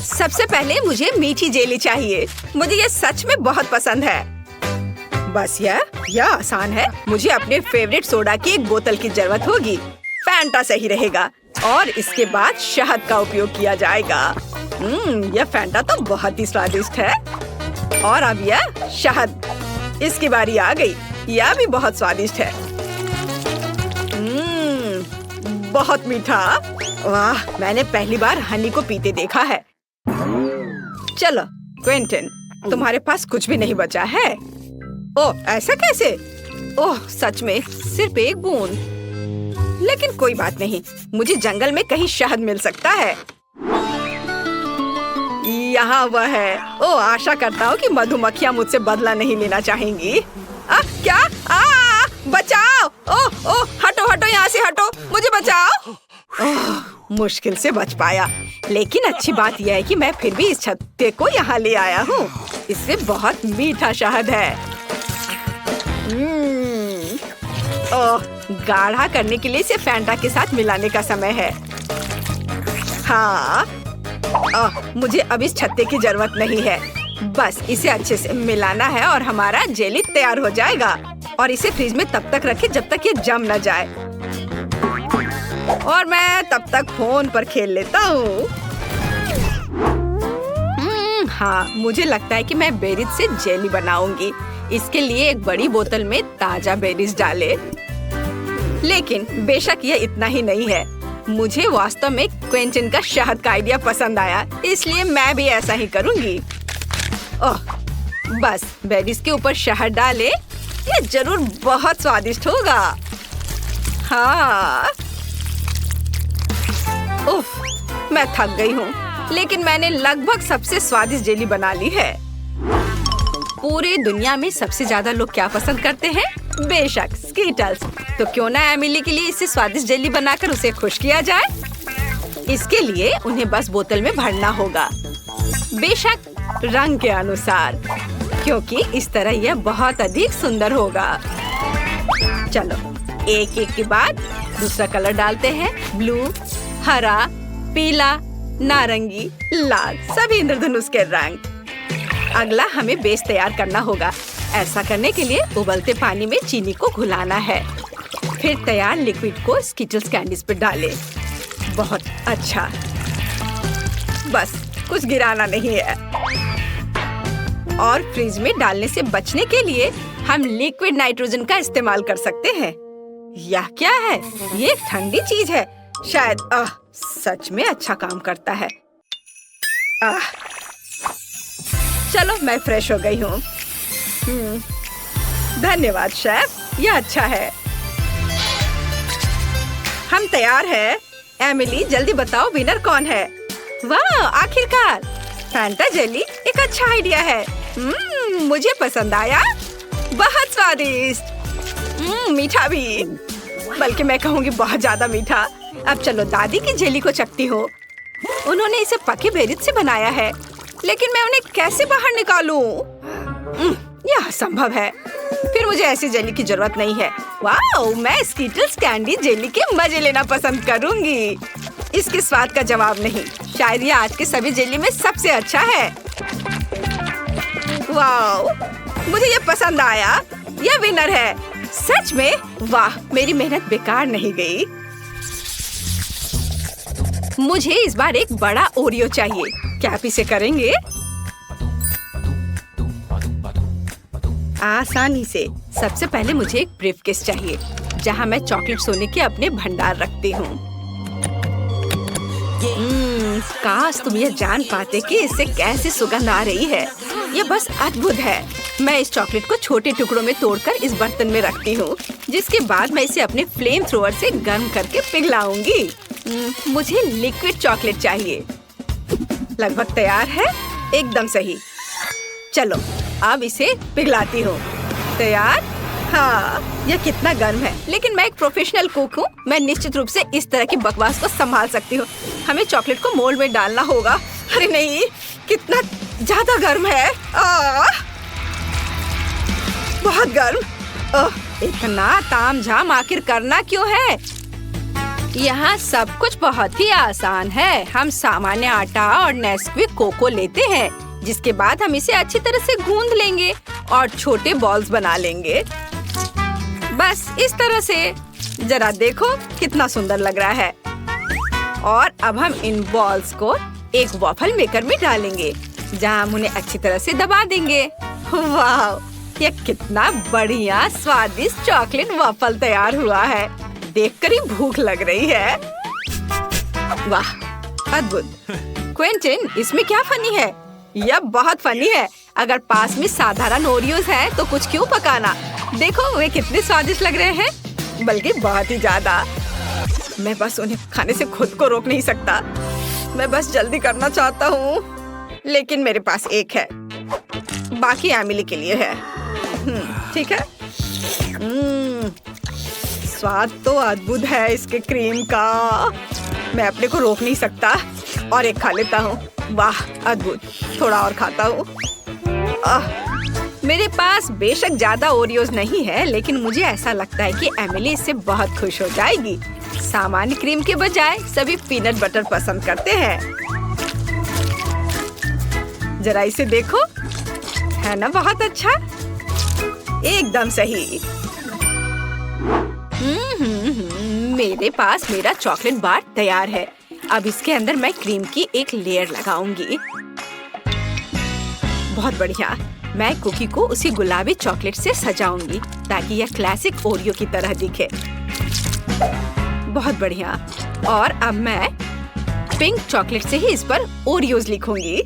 सबसे पहले मुझे मीठी जेली चाहिए। मुझे ये सच में बहुत पसंद है। बस यह आसान है। मुझे अपने फेवरेट सोडा की एक बोतल की जरूरत होगी। फैंटा सही रहेगा और इसके बाद शहद का उपयोग किया जाएगा। यह फैंटा तो बहुत ही स्वादिष्ट है। और अब यह शहद, इसकी बारी आ गई। यह भी बहुत स्वादिष्ट है। बहुत मीठा। वाह, मैंने पहली बार हनी को पीते देखा है। चलो क्विंटन, तुम्हारे पास कुछ भी नहीं बचा है। ओह, ऐसा कैसे? ओह, सच में सिर्फ एक बूंद। लेकिन कोई बात नहीं, मुझे जंगल में कहीं शहद मिल सकता है। यहाँ वह है। ओह, आशा करता हूँ कि मधुमक्खियाँ मुझसे बदला नहीं लेना चाहेंगी। क्या? बचाओ! ओह ओह, हटो हटो, यहाँ से हटो, मुझे बचाओ। मुश्किल से बच पाया, लेकिन अच्छी बात यह है कि मैं फिर भी इस छत्ते को यहाँ ले आया हूँ। इससे बहुत मीठा शहद है। ओह, गाढ़ा करने के लिए इसे फैंटा के साथ मिलाने का समय है। हाँ, मुझे अब इस छत्ते की जरूरत नहीं है। बस इसे अच्छे से मिलाना है और हमारा जेली तैयार हो जाएगा। और इसे फ्रिज में तब तक रखें जब तक ये जम न जाए। और मैं तब तक फोन पर खेल लेता हूँ। हाँ, मुझे लगता है कि मैं बेरीज से जेली बनाऊंगी। इसके लिए एक बड़ी बोतल में ताजा बेरीज डाले। लेकिन बेशक यह इतना ही नहीं है। मुझे वास्तव में क्विंटन का शहद का आइडिया पसंद आया, इसलिए मैं भी ऐसा ही करूंगी। ओह, बस बेरीज के ऊपर शहद डाले। यह जरूर बहुत स्वादिष्ट होगा। हाँ, उफ, मैं थक गई हूँ, लेकिन मैंने लगभग सबसे स्वादिष्ट जेली बना ली है। पूरे दुनिया में सबसे ज्यादा लोग क्या पसंद करते हैं? बेशक स्कीटल्स। तो क्यों ना एमिली के लिए इससे स्वादिष्ट जेली बनाकर उसे खुश किया जाए। इसके लिए उन्हें बस बोतल में भरना होगा, बेशक रंग के अनुसार, क्योंकि इस तरह यह बहुत अधिक सुंदर होगा। चलो, एक एक के बाद दूसरा कलर डालते हैं। ब्लू, हरा, पीला, नारंगी, लाल, सभी इंद्रधनुष के रंग। अगला हमें बेस तैयार करना होगा। ऐसा करने के लिए उबलते पानी में चीनी को घुलाना है। फिर तैयार लिक्विड को स्किटल्स कैंडीज पर डालें। बहुत अच्छा, बस कुछ गिराना नहीं है। और फ्रिज में डालने से बचने के लिए हम लिक्विड नाइट्रोजन का इस्तेमाल कर सकते हैं। यह क्या है? ये एक ठंडी चीज है। शायद सच में अच्छा काम करता है। चलो, मैं फ्रेश हो गई हूँ। धन्यवाद शेफ, यह अच्छा है। हम तैयार हैं। एमिली, जल्दी बताओ विनर कौन है? वाह, आखिरकार फैंटा जेली एक अच्छा आइडिया है। मुझे पसंद आया। बहुत स्वादिष्ट, मीठा भी, बल्कि मैं कहूँगी बहुत ज्यादा मीठा। अब चलो दादी की जेली को चखती हूँ। उन्होंने इसे पके बेरीज से बनाया है, लेकिन मैं उन्हें कैसे बाहर निकालूं? यह असंभव है। फिर मुझे ऐसी जेली की जरूरत नहीं है। वाओ, मैं स्कीटल्स कैंडी जेली के मजे लेना पसंद करूंगी। इसके स्वाद का जवाब नहीं। शायद ये आज के सभी जेली में सबसे अच्छा है। वाओ, मुझे ये पसंद आया। यह विनर है। सच में? वाह, मेरी मेहनत बेकार नहीं गई। मुझे इस बार एक बड़ा ओरियो चाहिए। क्या आप इसे करेंगे? आसानी से। सबसे पहले मुझे एक ब्रीफकेस चाहिए, जहां मैं चॉकलेट सोने के अपने भंडार रखती हूँ। काश तुम यह जान पाते कि इससे कैसी सुगंध आ रही है। यह बस अद्भुत है। मैं इस चॉकलेट को छोटे टुकड़ों में तोड़कर इस बर्तन में रखती हूँ, जिसके बाद मैं इसे अपने फ्लेम थ्रोवर से गर्म करके पिघलाऊंगी। मुझे लिक्विड चॉकलेट चाहिए। लगभग तैयार है। एकदम सही। चलो, अब इसे पिघलाती हूँ। तैयार? हाँ, यह कितना गर्म है, लेकिन मैं एक प्रोफेशनल कुक हूँ। मैं निश्चित रूप से इस तरह की बकवास को संभाल सकती हूँ। हमें चॉकलेट को मोल्ड में डालना होगा। अरे नहीं, कितना ज्यादा गर्म है। बहुत गर्म। इतना तामझाम आखिर करना क्यों है? यहाँ सब कुछ बहुत ही आसान है। हम सामान्य आटा और नेस्क्विक कोको लेते हैं, जिसके बाद हम इसे अच्छी तरह से गूंद लेंगे और छोटे बॉल्स बना लेंगे। बस इस तरह से। जरा देखो कितना सुंदर लग रहा है। और अब हम इन बॉल्स को एक वॉफल मेकर में डालेंगे, जहाँ हम उन्हें अच्छी तरह से दबा देंगे। वाह, यह कितना बढ़िया स्वादिष्ट चॉकलेट वॉफल तैयार हुआ है। देखकर ही भूख लग रही है। वाह, अद्भुत। क्विंटन, इसमें क्या फनी है? यह बहुत फनी है। अगर पास में साधारण ओरियोज है तो कुछ क्यों पकाना। देखो वे कितने स्वादिष्ट लग रहे हैं, बल्कि बहुत ही ज्यादा। मैं बस उन्हें खाने से खुद को रोक नहीं सकता। मैं बस जल्दी करना चाहता हूँ, लेकिन मेरे पास एक है। बाकी एमिली के लिए है। ठीक है। स्वाद तो अद्भुत है इसके क्रीम का। मैं अपने को रोक नहीं सकता और एक खा लेता हूँ। वाह अद्भुत। थोड़ा और खाता हूँ। मेरे पास बेशक ज्यादा ओरियोज नहीं है, लेकिन मुझे ऐसा लगता है कि एमिली इससे बहुत खुश हो जाएगी। सामान्य क्रीम के बजाय सभी पीनट बटर पसंद करते हैं। जरा इसे देखो, है ना बहुत अच्छा? एकदम सही। मेरे पास मेरा चॉकलेट बार तैयार है। अब इसके अंदर मैं क्रीम की एक लेयर लगाऊंगी। बहुत बढ़िया। मैं कुकी को उसी गुलाबी चॉकलेट से सजाऊंगी ताकि यह क्लासिक ओरियो की तरह दिखे। बहुत बढ़िया। और अब मैं पिंक चॉकलेट से ही इस पर ओरियोज लिखूंगी।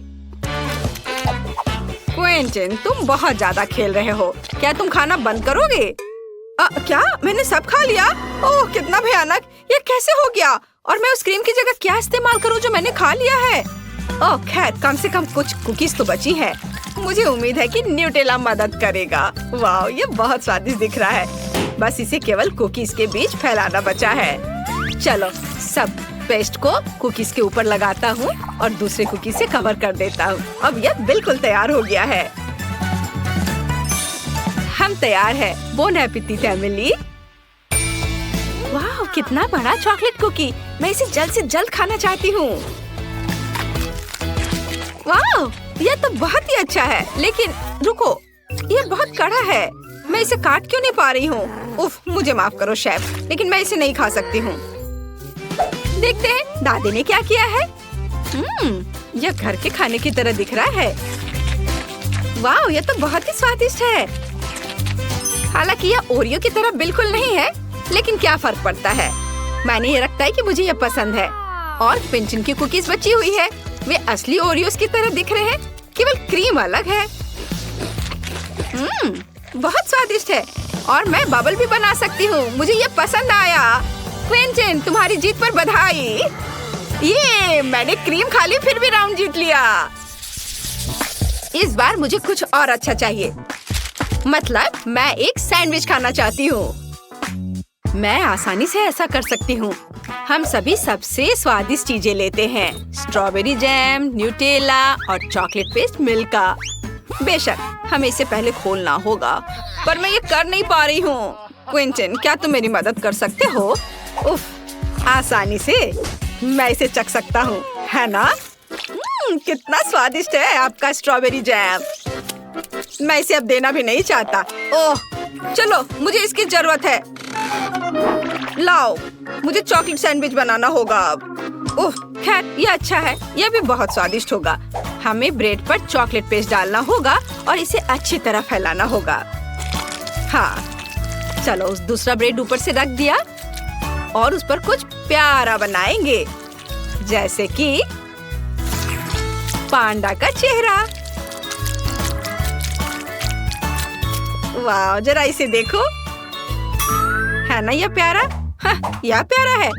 क्विंटन, तुम बहुत ज्यादा खेल रहे हो। क्या तुम खाना बंद करोगे? क्या मैंने सब खा लिया? ओह कितना भयानक। ये कैसे हो गया? और मैं उस क्रीम की जगह क्या इस्तेमाल करूं जो मैंने खा लिया है? ओह खैर, कम से कम कुछ कुकीज तो बची हैं। मुझे उम्मीद है कि न्यूटेला मदद करेगा। वाह, ये बहुत स्वादिष्ट दिख रहा है। बस इसे केवल कुकीज के बीच फैलाना बचा है। चलो सब पेस्ट को कुकीज के ऊपर लगाता हूँ और दूसरे कुकीज से कवर कर देता हूँ। अब यह बिल्कुल तैयार हो गया है। हम तैयार है। Bone appétit Emily. वाह कितना बड़ा चॉकलेट कुकी। मैं इसे जल्द से जल्द खाना चाहती हूँ। वाह, यह तो बहुत ही अच्छा है, लेकिन रुको, यह बहुत कड़ा है। मैं इसे काट क्यों नहीं पा रही हूँ? उफ, मुझे माफ करो शेफ, लेकिन मैं इसे नहीं खा सकती हूँ। देखते हैं दादी ने क्या किया है। यह घर के खाने की तरह दिख रहा है। वाह, यह तो बहुत ही स्वादिष्ट है। हालांकि यह ओरियो की तरह बिल्कुल नहीं है, लेकिन क्या फर्क पड़ता है। मैंने ये रखता है कि मुझे यह पसंद है। और पिंचन की कुकीज बची हुई है। वे असली ओरियोस की तरह दिख रहे हैं, केवल क्रीम अलग है। बहुत स्वादिष्ट है। और मैं बबल भी बना सकती हूँ। मुझे ये पसंद आया। क्विंटन, तुम्हारी जीत पर बधाई। ये मैंने क्रीम खा ली, फिर भी राउंड जीत लिया। इस बार मुझे कुछ और अच्छा चाहिए। मतलब मैं एक सैंडविच खाना चाहती हूँ। मैं आसानी से ऐसा कर सकती हूँ। हम सभी सबसे स्वादिष्ट चीजें लेते हैं। स्ट्रॉबेरी जैम, न्यूटेला और चॉकलेट पेस्ट मिल्का। बेशक हमें इसे पहले खोलना होगा, पर मैं ये कर नहीं पा रही हूँ। क्विंटन, क्या तुम मेरी मदद कर सकते हो? उफ, आसानी से मैं इसे चख सकता हूँ, है ना? कितना स्वादिष्ट है आपका स्ट्रॉबेरी जैम। मैं इसे अब देना भी नहीं चाहता। ओह, चलो मुझे इसकी जरूरत है। लाओ, मुझे चॉकलेट सैंडविच बनाना होगा अब। ओह खैर, ये अच्छा है। यह भी बहुत स्वादिष्ट होगा। हमें ब्रेड पर चॉकलेट पेस्ट डालना होगा और इसे अच्छी तरह फैलाना होगा। हाँ, चलो उस दूसरा ब्रेड ऊपर से रख दिया और उस पर कुछ प्यारा बनाएंगे, जैसे कि पांडा का चेहरा। वाह, जरा इसे देखो, है ना यह प्यारा? हाँ, यह प्यारा है।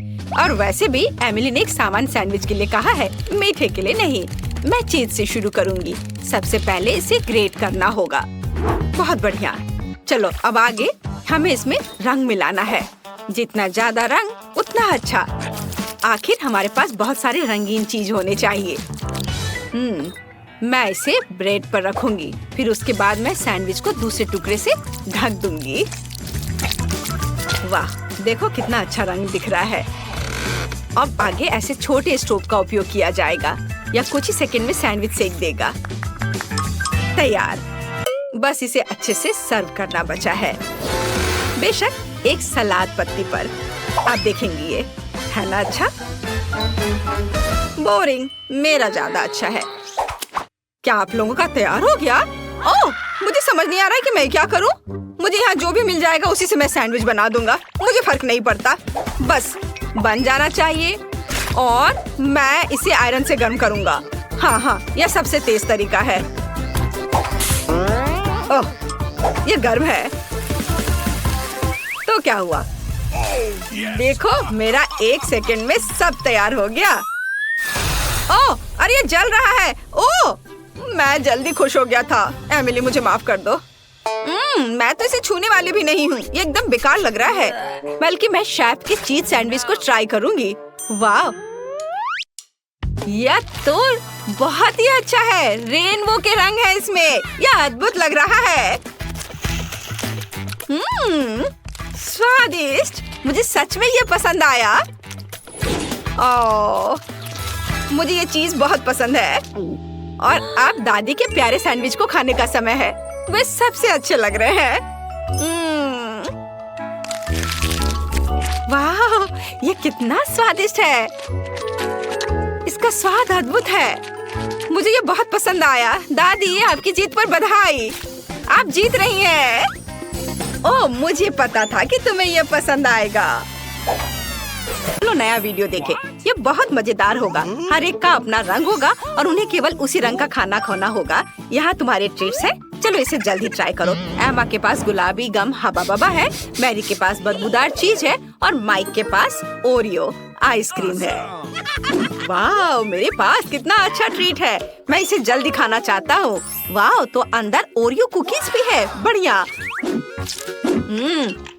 और वैसे भी एमिली ने एक सामान्य सैंडविच के लिए कहा है, मीठे के लिए नहीं। मैं चीज से शुरू करूंगी। सबसे पहले इसे ग्रेट करना होगा। बहुत बढ़िया। चलो अब आगे हमें इसमें रंग मिलाना है। जितना ज्यादा रंग उतना अच्छा। आखिर हमारे पास बहुत सारे रंगीन चीज होने चाहिए। मैं इसे ब्रेड पर रखूंगी। फिर उसके बाद मैं सैंडविच को दूसरे टुकड़े से ढक दूंगी। वाह, देखो कितना अच्छा रंग दिख रहा है। अब आगे ऐसे छोटे स्टोव का उपयोग किया जाएगा। यह कुछ ही सेकंड में सैंडविच सेक देगा। तैयार। बस इसे अच्छे से सर्व करना बचा है। बेशक एक सलाद पत्ती पर। आप देखेंगे ये, है ना अच्छा? बोरिंग, मेरा ज्यादा अच्छा है। क्या आप लोगों का तैयार हो गया? ओह, मुझे समझ नहीं आ रहा है कि मैं क्या करूं। मुझे यहाँ जो भी मिल जाएगा उसी से मैं सैंडविच बना दूंगा। मुझे फर्क नहीं पड़ता, बस बन जाना चाहिए। और मैं इसे आयरन से गर्म करूंगा। हाँ, यह सबसे तेज तरीका है। ओह, ये गर्म है। तो क्या हुआ? देखो, मेरा 1 सेकंड में सब तैयार हो गया। ओह, अरे ये जल रहा है। ओह, मैं जल्दी खुश हो गया था। एमिली, मुझे माफ कर दो। मैं तो इसे छूने वाली भी नहीं हूँ। ये एकदम बेकार लग रहा है। बल्कि मैं शेफ के चीज सैंडविच को ट्राई करूंगी। वाह, यह तो बहुत ही अच्छा है। रेनबो के रंग है इसमें। यह अद्भुत लग रहा है। स्वादिष्ट। मुझे सच में ये पसंद आया। ओह, मुझे ये चीज बहुत पसंद है। और अब दादी के प्यारे सैंडविच को खाने का समय है। वे सबसे अच्छे लग रहे हैं। वाह, ये कितना स्वादिष्ट है। इसका स्वाद अद्भुत है। मुझे ये बहुत पसंद आया। दादी, आपकी जीत पर बधाई। आप जीत रही हैं। ओह, मुझे पता था कि तुम्हें ये पसंद आएगा। चलो नया वीडियो देखें। ये बहुत मजेदार होगा। हर एक का अपना रंग होगा और उन्हें केवल उसी रंग का खाना खाना होगा। यहाँ तुम्हारे ट्रीट्स हैं। चलो इसे जल्दी ट्राई करो। एमा के पास गुलाबी गम हबा बबा है, मैरी के पास बदबूदार चीज है और माइक के पास ओरियो आइसक्रीम है। वाह, मेरे पास कितना अच्छा ट्रीट है। मैं इसे जल्दी खाना चाहता हूँ। वाह, तो अंदर ओरियो कुकीज भी है। बढ़िया।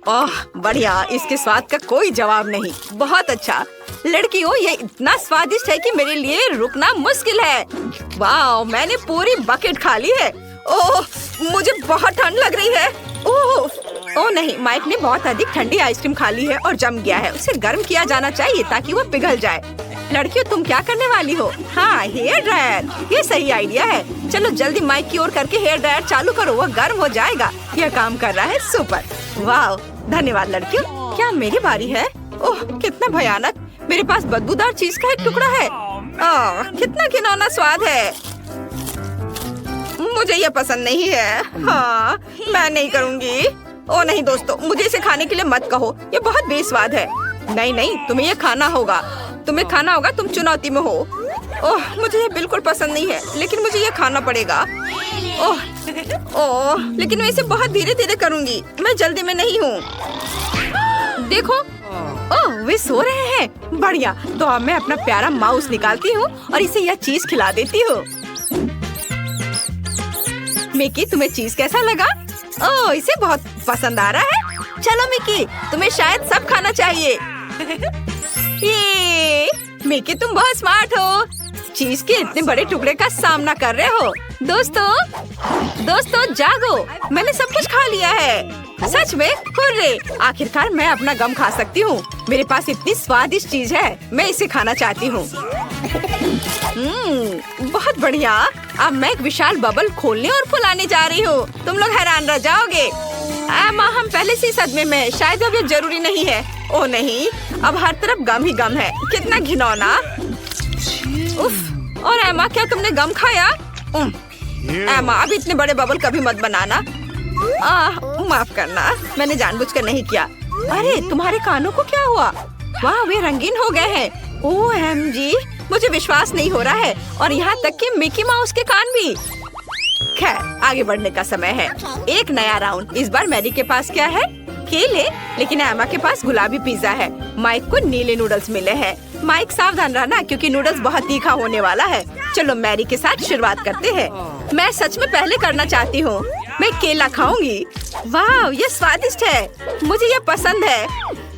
ओह, बढ़िया। इसके स्वाद का कोई जवाब नहीं। बहुत अच्छा। लड़कियों, ये इतना स्वादिष्ट है कि मेरे लिए रुकना मुश्किल है। वाह, मैंने पूरी बकेट खा ली है। ओह, मुझे बहुत ठंड लग रही है। ओह नहीं, माइक ने बहुत अधिक ठंडी आइसक्रीम खा ली है और जम गया है। उसे गर्म किया जाना चाहिए ताकि वो पिघल जाए। लड़कियों, तुम क्या करने वाली हो? हाँ, हेयर ड्रायर। ये सही आइडिया है। चलो जल्दी माइक की ओर करके हेयर ड्रायर चालू करो। वो गर्म हो जाएगा। यह काम कर रहा है। सुपर। वाह, धन्यवाद लड़कियों। क्या मेरी बारी है? ओह, कितना भयानक। मेरे पास बदबूदार चीज का एक टुकड़ा है। कितना घिनौना स्वाद है। मुझे ये पसंद नहीं है। हाँ, मैं नहीं करूँगी। ओ नहीं दोस्तों, मुझे इसे खाने के लिए मत कहो। ये बहुत बेस्वाद है। नहीं, तुम्हें ये खाना होगा। तुम्हें खाना होगा। तुम चुनौती में हो। ओह, मुझे ये बिल्कुल पसंद नहीं है, लेकिन मुझे ये खाना पड़ेगा। ओह, लेकिन मैं इसे बहुत धीरे धीरे करूँगी। मैं जल्दी में नहीं हूँ। देखो, ओह, वे सो रहे हैं। बढ़िया। तो अब मैं अपना प्यारा माउस निकालती हूँ और इसे यह चीज खिला देती हूँ। मिकी, तुम्हें चीज कैसा लगा? ओह, इसे बहुत पसंद आ रहा है। चलो मिकी, तुम्हें शायद सब खाना चाहिए। ये मिकी, तुम बहुत स्मार्ट हो। चीज के इतने बड़े टुकड़े का सामना कर रहे हो। दोस्तों जागो। मैंने सब कुछ खा लिया है। सच में? हुर्रे! आखिरकार मैं अपना गम खा सकती हूँ। मेरे पास इतनी स्वादिष्ट चीज है। मैं इसे खाना चाहती हूँ। बहुत बढ़िया। अब मैं एक विशाल बबल खोलने और फुलाने जा रही हूँ। तुम लोग हैरान रह जाओगे। एमा, हम पहले से ही सदमे में। शायद अब ये जरूरी नहीं है। ओ नहीं, अब हर तरफ गम ही गम है। कितना घिनौना। उफ। और एमा, क्या तुमने गम खाया? एमा, अब इतने बड़े बबल कभी मत बनाना। माफ करना, मैंने जानबूझकर नहीं किया। अरे, तुम्हारे कानों को क्या हुआ? वाह, वे रंगीन हो गए हैं। OMG, मुझे विश्वास नहीं हो रहा है। और यहाँ तक कि मिकी माउस के कान भी। खैर, आगे बढ़ने का समय है। एक नया राउंड। इस बार मैरी के पास क्या है? केले। लेकिन एमा के पास गुलाबी पिज्जा है। माइक को नीले नूडल्स मिले हैं। माइक, सावधान रहना क्योंकि नूडल्स बहुत तीखा होने वाला है। चलो मैरी के साथ शुरुआत करते हैं। मैं सच में पहले करना चाहती हूँ। मैं केला खाऊंगी। वाह, ये स्वादिष्ट है। मुझे ये पसंद है।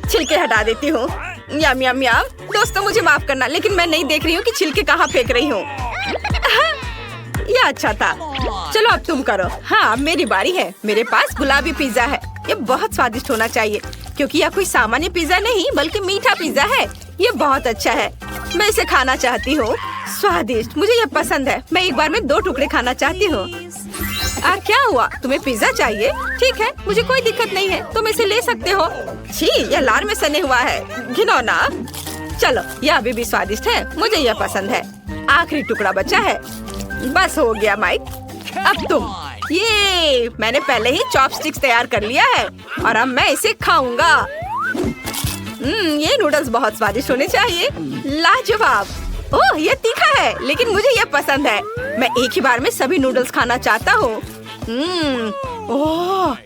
छिलके हटा देती हूँ। यम यम यम। दोस्तों, मुझे माफ करना, लेकिन मैं नहीं देख रही हूँ कि छिलके कहाँ फेंक रही हूँ। ये अच्छा था। चलो अब तुम करो। हाँ, अब मेरी बारी है। मेरे पास गुलाबी पिज्जा है। ये बहुत स्वादिष्ट होना चाहिए क्योंकि यह कोई सामान्य पिज्जा नहीं बल्कि मीठा पिज्जा है। ये बहुत अच्छा है। मैं इसे खाना चाहती हूँ। स्वादिष्ट, मुझे ये पसंद है। मैं एक बार में 2 टुकड़े खाना चाहती हूँ। क्या हुआ? तुम्हें पिज्जा चाहिए? ठीक है, मुझे कोई दिक्कत नहीं है। तुम इसे ले सकते हो। छी, यह लार में सने हुआ है। घिनौना। चलो, यह अभी भी स्वादिष्ट है। मुझे यह पसंद है। आखिरी टुकड़ा बचा है। बस हो गया माइक। अब तुम। ये मैंने पहले ही चॉपस्टिक्स तैयार कर लिया है और अब मैं इसे खाऊंगा। ये नूडल्स बहुत स्वादिष्ट होने चाहिए। लाजवाब। ओह, ये तीखा है, लेकिन मुझे ये पसंद है। मैं एक ही बार में सभी नूडल्स खाना चाहता हूँ। ओह,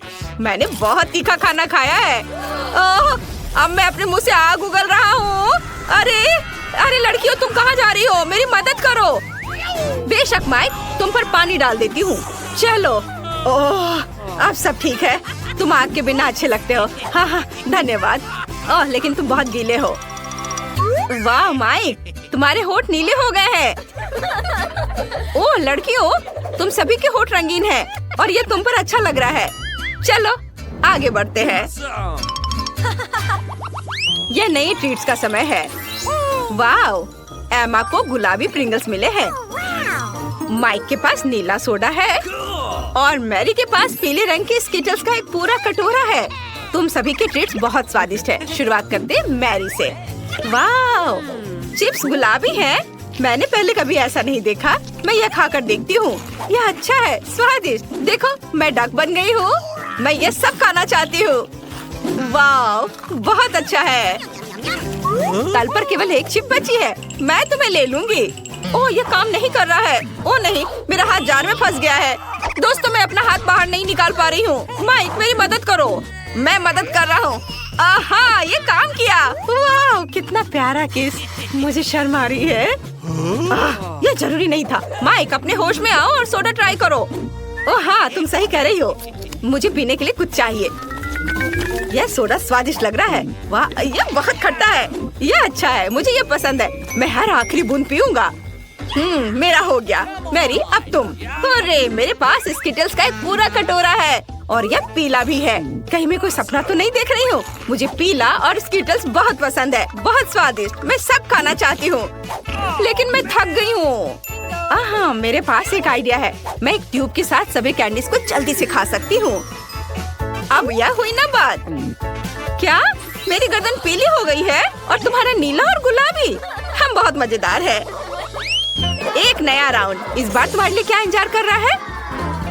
मैंने बहुत तीखा खाना खाया है। ओह, अब मैं अपने मुंह से आग उगल रहा हूँ। अरे लड़कियों, तुम कहाँ जा रही हो? मेरी मदद करो। बेशक माइक, तुम पर पानी डाल देती हूँ। चलो। ओह, अब सब ठीक है। तुम आग के बिना अच्छे लगते हो। हाँ हाँ, धन्यवाद। ओह, लेकिन तुम बहुत गीले हो। वाह माइक, तुम्हारे होठ नीले हो गए हैं। ओह लड़कियों, तुम सभी के होठ रंगीन हैं और ये तुम पर अच्छा लग रहा है। चलो आगे बढ़ते हैं। यह नई ट्रीट्स का समय है। वाह, एमा को गुलाबी प्रिंगल्स मिले हैं। माइक के पास नीला सोडा है और मैरी के पास पीले रंग के स्किटल्स का एक पूरा कटोरा है। तुम सभी के ट्रीट्स बहुत स्वादिष्ट है। शुरुआत करते हैं मैरी से। वाह, चिप्स गुलाबी हैं। मैंने पहले कभी ऐसा नहीं देखा। मैं यह खाकर देखती हूँ। यह अच्छा है, स्वादिष्ट। देखो, मैं डक बन गई हूँ। मैं ये सब खाना चाहती हूँ। वाह, बहुत अच्छा है। तल पर केवल एक चिप बची है। मैं तुम्हें ले लूंगी। ओह, ये काम नहीं कर रहा है। ओह नहीं, मेरा हाथ जार में फंस गया है। दोस्तों, मैं अपना हाथ बाहर नहीं निकाल पा रही हूँ। माइक, मेरी मदद करो। मैं मदद कर रहा हूँ। आहा, ये काम किया। वाह, कितना प्यारा किस। मुझे शर्म आ रही है। ये जरूरी नहीं था। माइक, अपने होश में आओ और सोडा ट्राई करो। ओह हाँ, तुम सही कह रही हो। मुझे पीने के लिए कुछ चाहिए। यह सोडा स्वादिष्ट लग रहा है। वाह, यह बहुत खट्टा है। यह अच्छा है, मुझे यह पसंद है। मैं हर आखिरी बूंद पीऊंगा। मेरा हो गया। मैरी, अब तुम। अरे, मेरे पास स्किटल्स का एक पूरा कटोरा है और यह पीला भी है। कहीं मैं कोई सपना तो नहीं देख रही हूँ। मुझे पीला और स्किटल्स बहुत पसंद है। बहुत स्वादिष्ट। मैं सब खाना चाहती हूँ, लेकिन मैं थक गई हूँ। हाँ, मेरे पास एक आइडिया है। मैं एक ट्यूब के साथ सभी कैंडीज को जल्दी से खा सकती हूँ। अब यह हुई ना बात। क्या मेरी गर्दन पीली हो गई है और तुम्हारा नीला और गुलाबी? हम बहुत मजेदार है। एक नया राउंड। इस बार तुम्हारे लिए क्या इंतजार कर रहा है?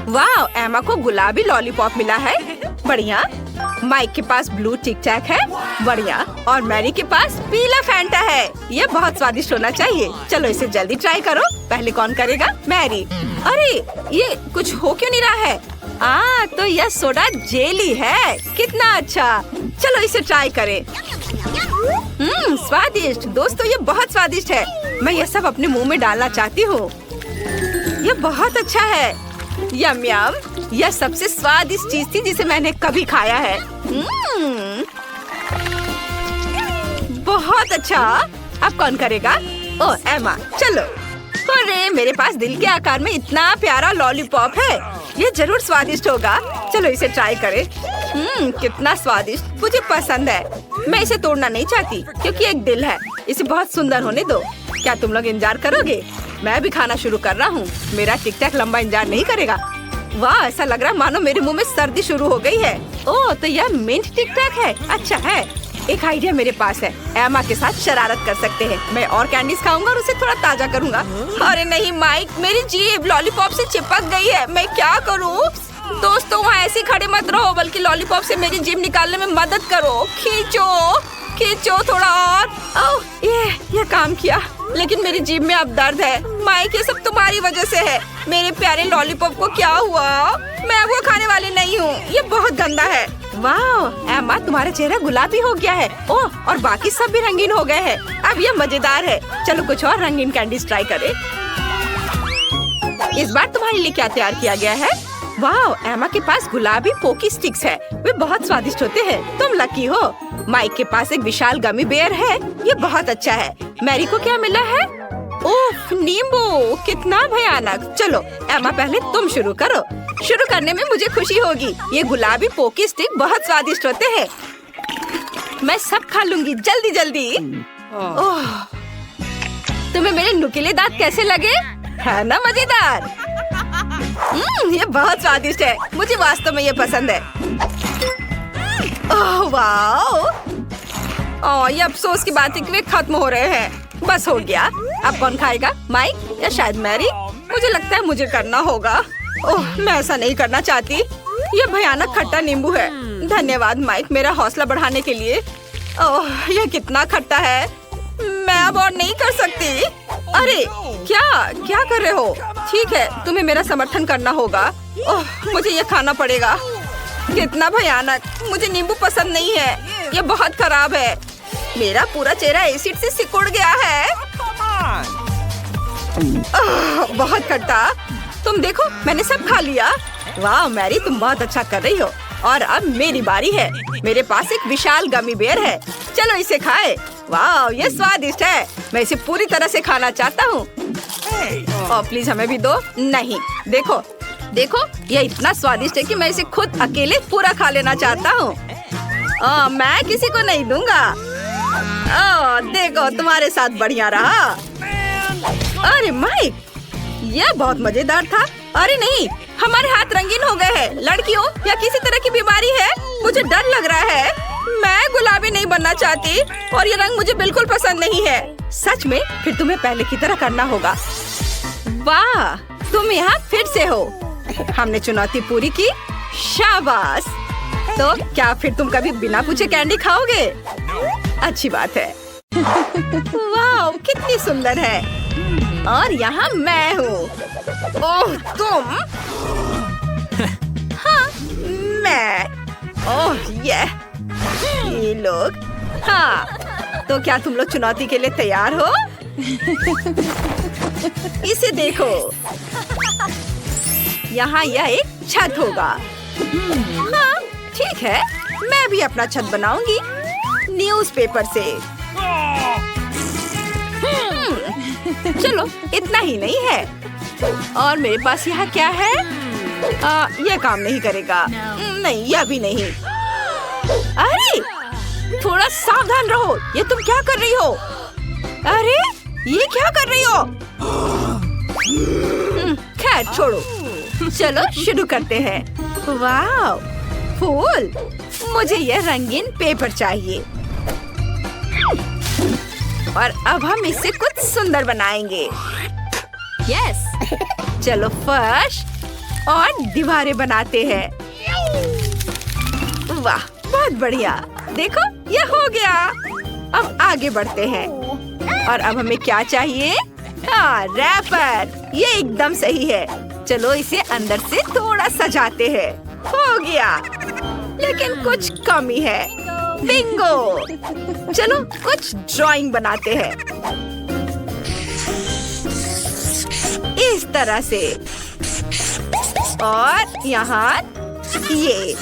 वाह, एमा को गुलाबी लॉलीपॉप मिला है। बढ़िया। माइक के पास ब्लू टिक टैक है। बढ़िया। और मैरी के पास पीला फैंटा है। यह बहुत स्वादिष्ट होना चाहिए। चलो इसे जल्दी ट्राई करो। पहले कौन करेगा? मैरी। अरे, ये कुछ हो क्यों नहीं रहा है? तो यह सोडा जेली है। कितना अच्छा। चलो इसे ट्राई करें। स्वादिष्ट। दोस्तों, ये बहुत स्वादिष्ट है। मैं यह सब अपने मुंह में डालना चाहती हूँ। यह बहुत अच्छा है। यम यम। यह सबसे स्वादिष्ट चीज थी जिसे मैंने कभी खाया है। बहुत अच्छा। अब कौन करेगा? ओह, एमा। चलो। अरे, मेरे पास दिल के आकार में इतना प्यारा लॉलीपॉप है। ये जरूर स्वादिष्ट होगा। चलो इसे ट्राई करें। कितना स्वादिष्ट। मुझे पसंद है। मैं इसे तोड़ना नहीं चाहती क्योंकि एक दिल है। इसे बहुत सुंदर होने दो। क्या तुम लोग इंतजार करोगे? मैं भी खाना शुरू कर रहा हूँ। मेरा टिक टैक लंबा इंतजार नहीं करेगा। वाह, ऐसा लग रहा है मानो मेरे मुंह में सर्दी शुरू हो गई है। ओह, तो यह मिंट टिक टैक है। अच्छा है। एक आइडिया मेरे पास है। एमा के साथ शरारत कर सकते हैं। मैं और कैंडीज खाऊंगा और उसे थोड़ा ताजा करूंगा। अरे नहीं माइक, मेरी जीभ लॉलीपॉप से चिपक गई है। मैं क्या करूं? दोस्तों, वहाँ ऐसे खड़े मत रहो, बल्कि लॉलीपॉप से मेरी जीभ निकालने में मदद करो। खींचो खींचो थोड़ा और। ओह, ये काम किया, लेकिन मेरी जीभ में अब दर्द है। माइक, ये सब तुम्हारी वजह से है। मेरे प्यारे लॉलीपॉप को क्या हुआ? मैं अब वो खाने वाली नहीं हूँ। ये बहुत गंदा है। वाह एमा, तुम्हारा चेहरा गुलाबी हो गया है। ओह, और बाकी सब भी रंगीन हो गए हैं। अब ये मजेदार है। चलो कुछ और रंगीन कैंडीज ट्राई करें। इस बार तुम्हारे लिए क्या तैयार किया गया है? वाह, एमा के पास गुलाबी पोकी स्टिक्स है। वे बहुत स्वादिष्ट होते हैं। तुम लकी हो। माइक के पास एक विशाल गमी बेयर है। ये बहुत अच्छा है। मैरी को क्या मिला है? ओह, नींबू। कितना भयानक। चलो एमा, पहले तुम शुरू करो। शुरू करने में मुझे खुशी होगी। ये गुलाबी पोकी स्टिक बहुत स्वादिष्ट होते हैं। मैं सब खा लूंगी जल्दी जल्दी। ओह, तुम्हें मेरे नुकीले दांत कैसे लगे? है ना मजेदार? ये बहुत स्वादिष्ट है। मुझे वास्तव में ये पसंद है। ओह वाह, ये अफसोस की बात है कि वे खत्म हो रहे हैं। बस हो गया। अब कौन खाएगा? माइक या शायद मैरी? मुझे लगता है मुझे करना होगा। ओह, मैं ऐसा नहीं करना चाहती। ये भयानक खट्टा नींबू है। धन्यवाद माइक, मेरा हौसला बढ़ाने के लिए। ओह, यह कितना खट्टा है। मैं अब और नहीं कर सकती। अरे क्या कर रहे हो? ठीक है, तुम्हें मेरा समर्थन करना होगा। ओह, मुझे ये खाना पड़ेगा। कितना भयानक। मुझे नींबू पसंद नहीं है। ये बहुत खराब है। मेरा पूरा चेहरा एसिड से सिकुड़ गया है। बहुत खट्टा। तुम देखो, मैंने सब खा लिया। वाह मैरी, तुम बहुत अच्छा कर रही हो। और अब मेरी बारी है। मेरे पास एक विशाल गमी बेयर है। चलो इसे खाए। वाह ये स्वादिष्ट है। मैं इसे पूरी तरह से खाना चाहता हूँ। और प्लीज हमें भी दो। नहीं, देखो देखो, ये इतना स्वादिष्ट है कि मैं इसे खुद अकेले पूरा खा लेना चाहता हूँ। मैं किसी को नहीं दूंगा। देखो तुम्हारे साथ बढ़िया रहा। अरे माइक, यह बहुत मजेदार था। अरे नहीं, हमारे हाथ रंगीन हो गए हैं। लड़कियों या किसी तरह की बीमारी है? मुझे डर लग रहा है। मैं गुलाबी नहीं बनना चाहती और ये रंग मुझे बिल्कुल पसंद नहीं है। सच में? फिर तुम्हें पहले की तरह करना होगा। वाह, तुम यहाँ फिर से हो। हमने चुनौती पूरी की। शाबाश। तो क्या फिर तुम कभी बिना पूछे कैंडी खाओगे? अच्छी बात है। वाह कितनी सुंदर है। और यहाँ मैं हूँ। ओह तुम। हाँ मैं। ओह ये लोग। हाँ तो क्या तुम लोग चुनौती के लिए तैयार हो? इसे देखो। यहाँ यह एक छत होगा। हाँ ठीक है, मैं भी अपना छत बनाऊंगी न्यूज़पेपर से। चलो इतना ही नहीं है। और मेरे पास यहाँ क्या है? यह काम नहीं करेगा। नहीं, यह भी नहीं। अरे थोड़ा सावधान रहो। ये तुम क्या कर रही हो? अरे ये क्या कर रही हो? खैर छोड़ो, चलो शुरू करते हैं। वाह फूल। मुझे यह रंगीन पेपर चाहिए और अब हम इससे कुछ सुंदर बनाएंगे। यस। चलो फर्श और दीवारें बनाते हैं। वाह बहुत बढ़िया। देखो ये हो गया। अब आगे बढ़ते हैं। और अब हमें क्या चाहिए? हाँ रैपर। ये एकदम सही है। चलो इसे अंदर से थोड़ा सजाते हैं। हो गया, लेकिन कुछ कमी है। बिंगो। चलो कुछ ड्राइंग बनाते हैं इस तरह से। और यहाँ ये।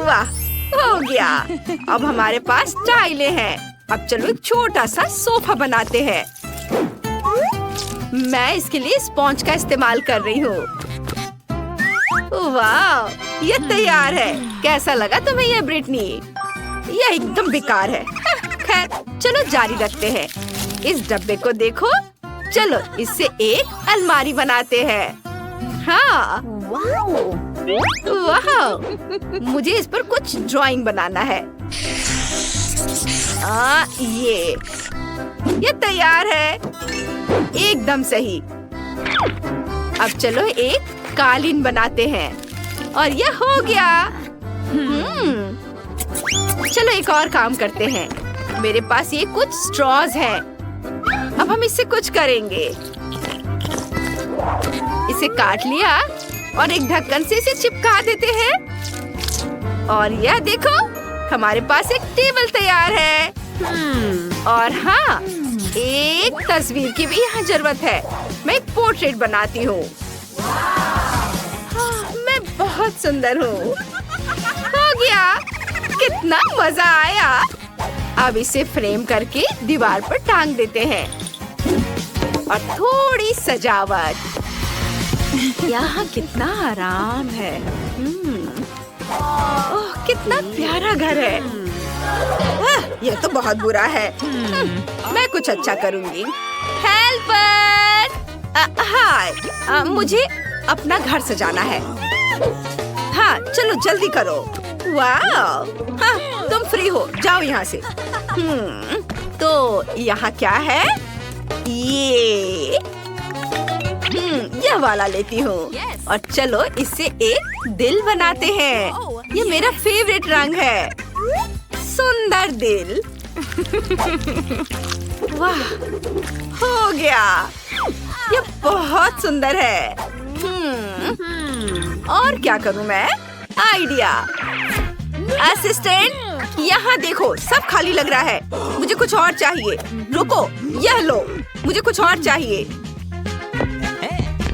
वाह हो गया। अब हमारे पास टाइलें हैं। अब चलो एक छोटा सा सोफा बनाते हैं। मैं इसके लिए स्पॉन्ज का इस्तेमाल कर रही हूँ। वाह ये तैयार है। कैसा लगा तुम्हें ये ब्रिटनी? ये एकदम बेकार है। खैर चलो जारी रखते हैं। इस डब्बे को देखो। चलो इससे एक अलमारी बनाते हैं। हाँ वाह, मुझे इस पर कुछ ड्राइंग बनाना है। ये तैयार है। एकदम सही। अब चलो एक कालीन बनाते हैं और यह हो गया। चलो एक और काम करते हैं। मेरे पास ये कुछ स्ट्रॉज है। अब हम इससे कुछ करेंगे। इसे काट लिया और एक ढक्कन से इसे चिपका देते हैं। और यह देखो, हमारे पास एक टेबल तैयार है। और हाँ, एक तस्वीर की भी यहाँ जरूरत है। मैं एक पोर्ट्रेट बनाती हूँ। मैं बहुत सुंदर हूँ। हो गया। कितना मजा आया। अब इसे फ्रेम करके दीवार पर टांग देते हैं। और थोड़ी सजावट। यहाँ कितना आराम है। ओह कितना प्यारा घर है। यह तो बहुत बुरा है। मैं कुछ अच्छा करूँगी। हेल्पर! हाय, मुझे अपना घर सजाना है। हाँ चलो जल्दी करो। वाह, हाँ तुम फ्री हो, जाओ यहाँ से। तो यहाँ क्या है? यह वाला लेती हूँ। और चलो इससे एक दिल बनाते हैं। ये मेरा फेवरेट रंग है। सुंदर दिल। वाह हो गया। ये बहुत सुंदर है। और क्या करूँ मैं? आइडिया। असिस्टेंट यहाँ देखो, सब खाली लग रहा है। मुझे कुछ और चाहिए। रुको, यह लो, मुझे कुछ और चाहिए।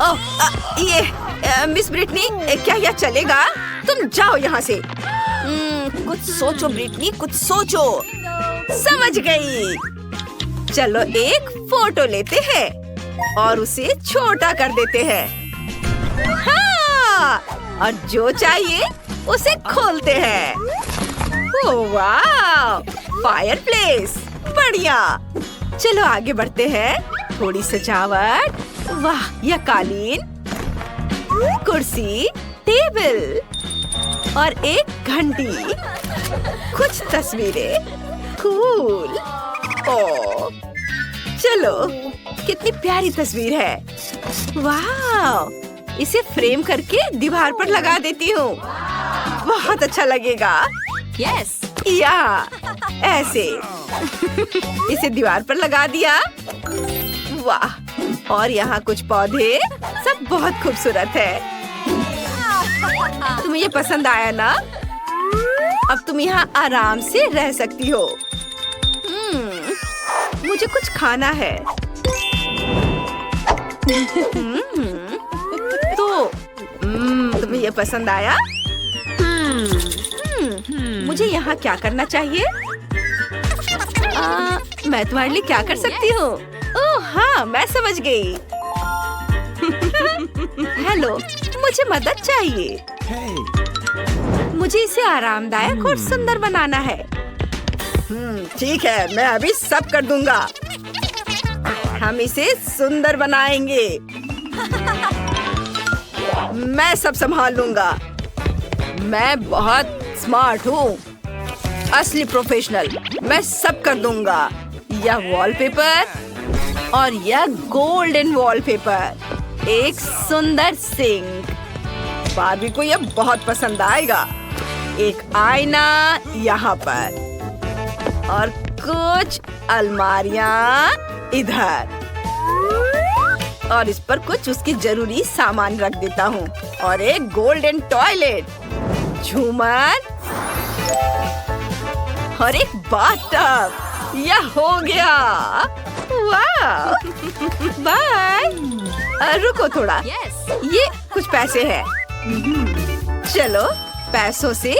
ओह ये मिस ब्रिटनी, क्या यह चलेगा? तुम जाओ यहाँ से। कुछ सोचो ब्रिटनी, कुछ सोचो। समझ गई। चलो एक फोटो लेते हैं और उसे छोटा कर देते हैं। हाँ, और जो चाहिए उसे खोलते हैं। ओह वाह, फायरप्लेस, बढ़िया। चलो आगे बढ़ते हैं। थोड़ी सजावट। वाह, यह कालीन, कुर्सी, टेबल और एक घंटी। कुछ तस्वीरें, कूल। ओह, चलो, कितनी प्यारी तस्वीर है। वाह, इसे फ्रेम करके दीवार पर लगा देती हूँ। बहुत अच्छा लगेगा। यस। या ऐसे। इसे दीवार पर लगा दिया। वाह, और यहाँ कुछ पौधे, सब बहुत खूबसूरत है। तुम्हें ये पसंद आया ना? अब तुम यहाँ आराम से रह सकती हो। मुझे कुछ खाना है। तो तुम्हें ये पसंद आया? मुझे यहाँ क्या करना चाहिए? मैं तुम्हारे लिए क्या कर सकती हूँ? ओह हाँ, मैं समझ गई। हेलो, मुझे मदद चाहिए। मुझे इसे आरामदायक और सुंदर बनाना है। ठीक है, मैं अभी सब कर दूंगा। हम इसे सुंदर बनाएंगे। मैं सब संभाल लूंगा। मैं बहुत स्मार्ट हूँ, असली प्रोफेशनल। मैं सब कर दूंगा। यह वॉलपेपर और यह गोल्डन वॉलपेपर, एक सुंदर सिंक। बार्बी को यह बहुत पसंद आएगा। एक आईना यहाँ पर और कुछ अलमारियाँ इधर, और इस पर कुछ उसकी जरूरी सामान रख देता हूँ। और एक गोल्डन टॉयलेट, झूमर और एक बाथटब। यह हो गया। वाह, बाय। रुको थोड़ा। ये कुछ पैसे हैं। चलो पैसों से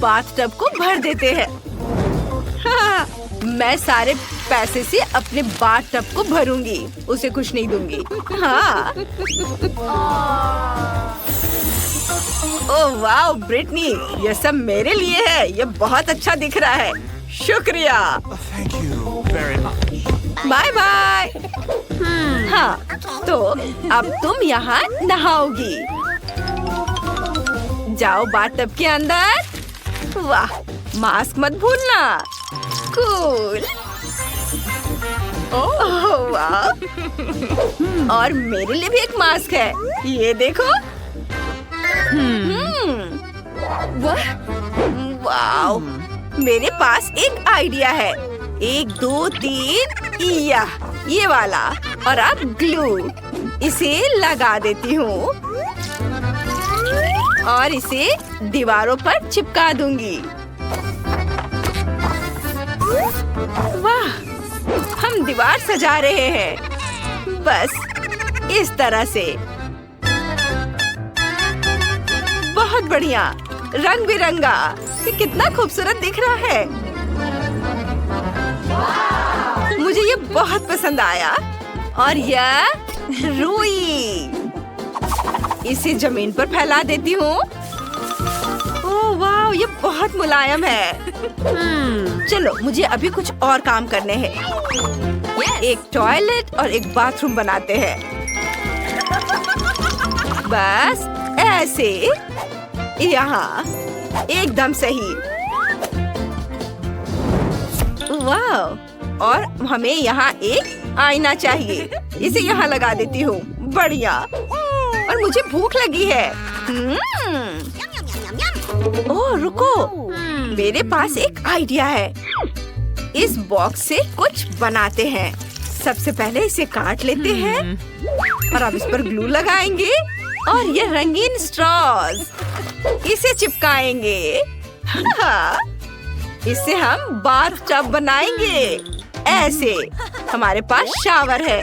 बाथटब को भर देते हैं। हाँ, मैं सारे पैसे से अपने बाथटब को भरूंगी, उसे कुछ नहीं दूंगी। हाँ। ओह वाह ब्रिटनी, ये सब मेरे लिए है। ये बहुत अच्छा दिख रहा है। शुक्रिया। Bye bye. हाँ, तो अब तुम यहाँ नहाओगी। जाओ बाथटब के अंदर। वाह, मास्क मत भूलना। कूल। ओह वाह, और मेरे लिए भी एक मास्क है। ये देखो। वाह, मेरे पास एक आइडिया है। 1 2 3 ये वाला। और अब ग्लू, इसे लगा देती हूँ और इसे दीवारों पर चिपका दूंगी। वाह, हम दीवार सजा रहे हैं। बस इस तरह से। बहुत बढ़िया, रंग बिरंगा। ये कितना खूबसूरत दिख रहा है। मुझे ये बहुत पसंद आया। और यह रुई, इसे जमीन पर फैला देती हूँ। ओह वाह, ये बहुत मुलायम है। चलो मुझे अभी कुछ और काम करने हैं। एक टॉयलेट और एक बाथरूम बनाते हैं। बस ऐसे। यहाँ एकदम सही। वाह, और हमें यहाँ एक आईना चाहिए। इसे यहाँ लगा देती हूँ। बढ़िया। और मुझे भूख लगी है। ओह रुको, मेरे पास एक आइडिया है। इस बॉक्स से कुछ बनाते हैं। सबसे पहले इसे काट लेते हैं और अब इस पर ग्लू लगाएंगे और ये रंगीन स्ट्रॉज, इसे चिपकाएंगे। इससे हम बाथटब बनाएंगे। ऐसे। हमारे पास शावर है।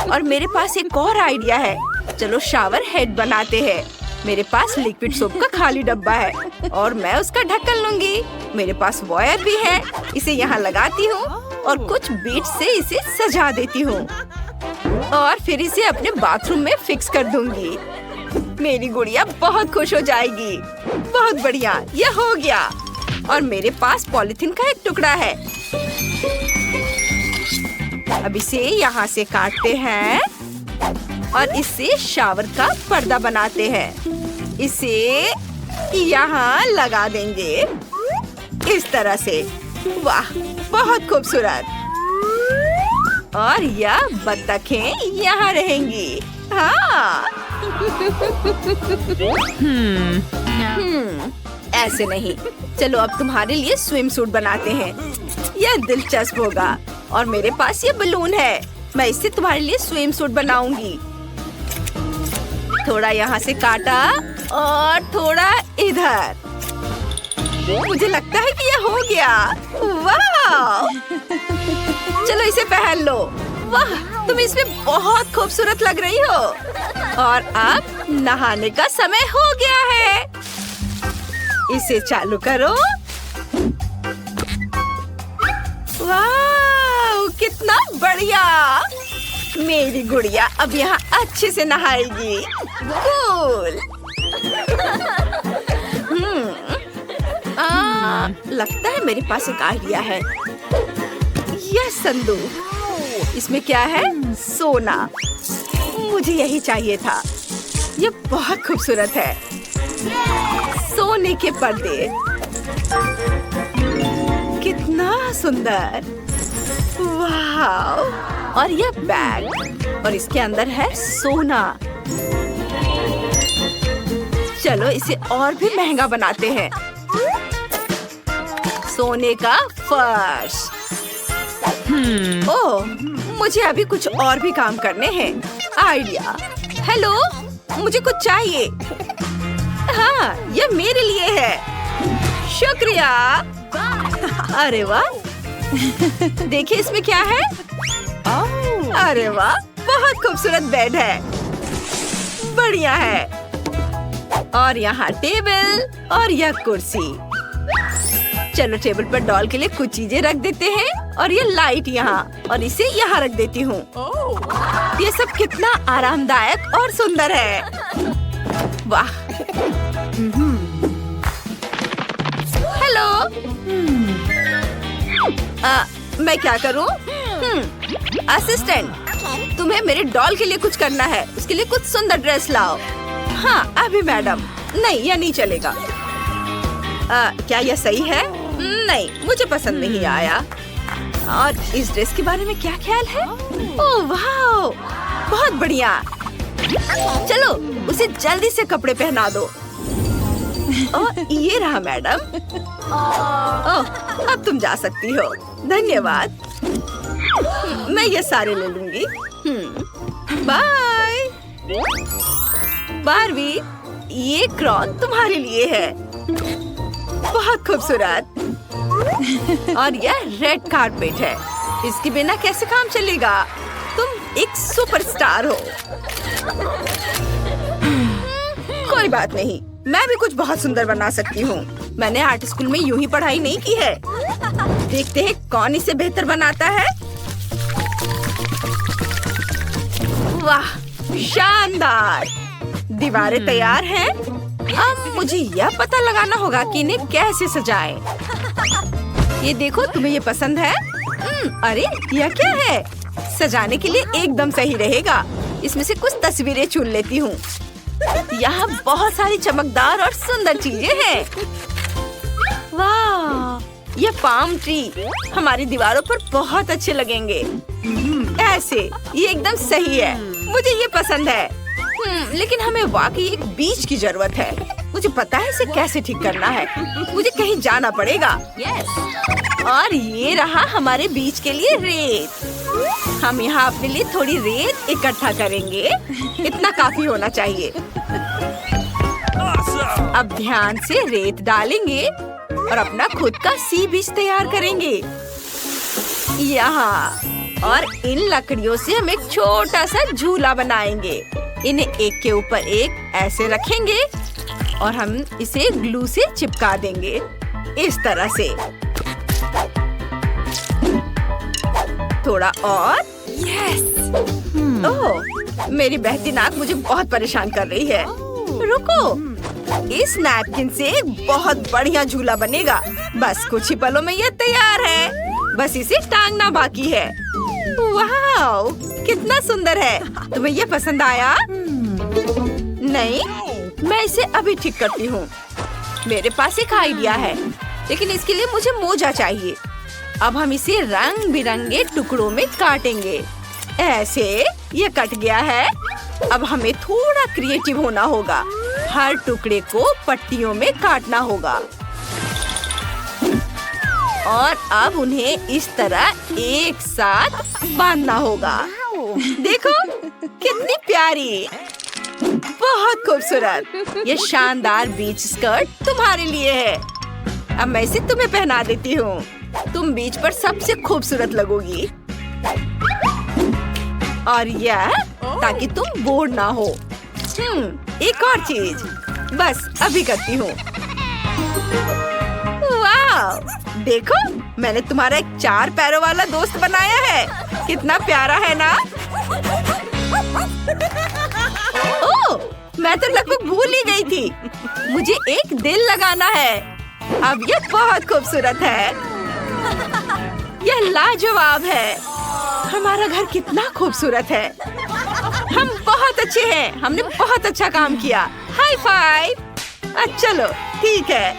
और मेरे पास एक और आइडिया है। चलो शावर हेड बनाते हैं। मेरे पास लिक्विड सोप का खाली डब्बा है और मैं उसका ढक्कन लूंगी। मेरे पास वायर भी है, इसे यहाँ लगाती हूँ और कुछ बीट से इसे सजा देती हूँ और फिर इसे अपने बाथरूम में फिक्स कर दूंगी। मेरी गुड़िया बहुत खुश हो जाएगी। बहुत बढ़िया, यह हो गया। और मेरे पास पॉलिथीन का एक टुकड़ा है। अब इसे यहाँ से काटते हैं और इससे शावर का पर्दा बनाते हैं। इसे यहाँ लगा देंगे इस तरह से। वाह, बहुत खूबसूरत। और यह बत्तखें यहाँ रहेंगी। हाँ। ऐसे नहीं। चलो अब तुम्हारे लिए स्विम सूट बनाते हैं। यह दिलचस्प होगा। और मेरे पास ये बलून है, मैं इससे तुम्हारे लिए स्विम सूट बनाऊंगी। थोड़ा यहाँ से काटा और थोड़ा इधर। मुझे लगता है कि यह हो गया। वाह! चलो इसे पहन लो। वाह, तुम इसमें बहुत खूबसूरत लग रही हो। और अब नहाने का समय हो गया है। इसे चालू करो। वाह, कितना बढ़िया। मेरी गुड़िया अब यहाँ अच्छे से नहाएगी। कूल। लगता है मेरे पास एक आइडिया है। यह संदूक, इसमें क्या है? सोना। मुझे यही चाहिए था। यह बहुत खूबसूरत है। सोने के पर्दे, कितना सुंदर। वाह! और यह बैग और इसके अंदर है सोना। चलो इसे और भी महंगा बनाते हैं। सोने का फर्श। ओह, मुझे अभी कुछ और भी काम करने हैं। आइडिया। हेलो, मुझे कुछ चाहिए। हाँ, यह मेरे लिए है। शुक्रिया। अरे वाह, देखिए इसमें क्या है। अरे वाह, बहुत खूबसूरत बेड है। बढ़िया है। और यहाँ टेबल और यह कुर्सी। चलो टेबल पर डॉल के लिए कुछ चीजें रख देते हैं और ये लाइट यहाँ और इसे यहाँ रख देती हूँ। ये सब कितना आरामदायक और सुंदर है। वाह। हेलो। मैं क्या करूँ? असिस्टेंट, तुम्हें मेरे डॉल के लिए कुछ करना है। उसके लिए कुछ सुंदर ड्रेस लाओ। हाँ, अभी मैडम। नहीं, यह नहीं चलेगा। क्या यह सही है? नहीं, मुझे पसंद नहीं आया। और इस ड्रेस के बारे में क्या ख्याल है? ओह वाह, बहुत बढ़िया। चलो उसे जल्दी से कपड़े पहना दो। ओह, ये रहा मैडम। ओह, अब तुम जा सकती हो। धन्यवाद। मैं ये सारे ले लूंगी। बाय। बारबी, ये क्रॉन तुम्हारे लिए है। बहुत खूबसूरत। और यह रेड कारपेट है। इसके बिना कैसे काम चलेगा? तुम एक सुपरस्टार हो। कोई बात नहीं, मैं भी कुछ बहुत सुंदर बना सकती हूँ। मैंने आर्ट स्कूल में यूं ही पढ़ाई नहीं की है। देखते हैं कौन इसे बेहतर बनाता है। वाह, शानदार। दीवारें तैयार हैं। अब मुझे यह पता लगाना होगा कि इन्हें कैसे सजाएं। ये देखो, तुम्हें ये पसंद है? अरे यह क्या है? सजाने के लिए एकदम सही रहेगा। इसमें से कुछ तस्वीरें चुन लेती हूँ। यहाँ बहुत सारी चमकदार और सुंदर चीजें हैं। वाह, ये पाम ट्री हमारी दीवारों पर बहुत अच्छे लगेंगे। ऐसे, ये एकदम सही है। मुझे ये पसंद है। लेकिन हमें वाकई एक बीज की जरूरत है। मुझे पता है इसे कैसे ठीक करना है। मुझे कहीं जाना पड़ेगा। और ये रहा हमारे बीज के लिए रेत। हम यहाँ अपने लिए थोड़ी रेत इकट्ठा करेंगे। इतना काफी होना चाहिए। अब ध्यान से रेत डालेंगे और अपना खुद का सी बीज तैयार करेंगे। यहाँ और इन लकड़ियों से हम एक छोटा सा झूला बनाएंगे। इन्हें एक के ऊपर एक ऐसे रखेंगे और हम इसे ग्लू से चिपका देंगे इस तरह से। थोड़ा और। ओह, मेरी बहती नाक मुझे बहुत परेशान कर रही है। रुको, इस नैपकिन से एक बहुत बढ़िया झूला बनेगा। बस कुछ ही पलों में ये तैयार है। बस इसे टांगना बाकी है। वाह, कितना सुंदर है। तुम्हें ये पसंद आया? नहीं, मैं इसे अभी ठीक करती हूँ। मेरे पास एक आइडिया है, लेकिन इसके लिए मुझे मोजा चाहिए। अब हम इसे रंग बिरंगे टुकड़ों में काटेंगे। ऐसे, ये कट गया है। अब हमें थोड़ा क्रिएटिव होना होगा। हर टुकड़े को पट्टियों में काटना होगा और अब उन्हें इस तरह एक साथ बांधना होगा। देखो कितनी प्यारी, बहुत खूबसूरत। ये शानदार बीच स्कर्ट तुम्हारे लिए है। अब मैं इसे तुम्हें पहना देती हूँ। तुम बीच पर सबसे खूबसूरत लगोगी। और यह ताकि तुम बोर ना हो। एक और चीज, बस अभी करती हूँ। वाह, देखो मैंने तुम्हारा एक 4 पैरों वाला दोस्त बनाया है। कितना प्यारा है ना? ओह, मैं तो लगभग भूल ही गई थी। मुझे एक दिल लगाना है। अब ये बहुत खूबसूरत है। यह लाजवाब है। हमारा घर कितना खूबसूरत है। हम बहुत अच्छे हैं। हमने बहुत अच्छा काम किया। High five. चलो ठीक है,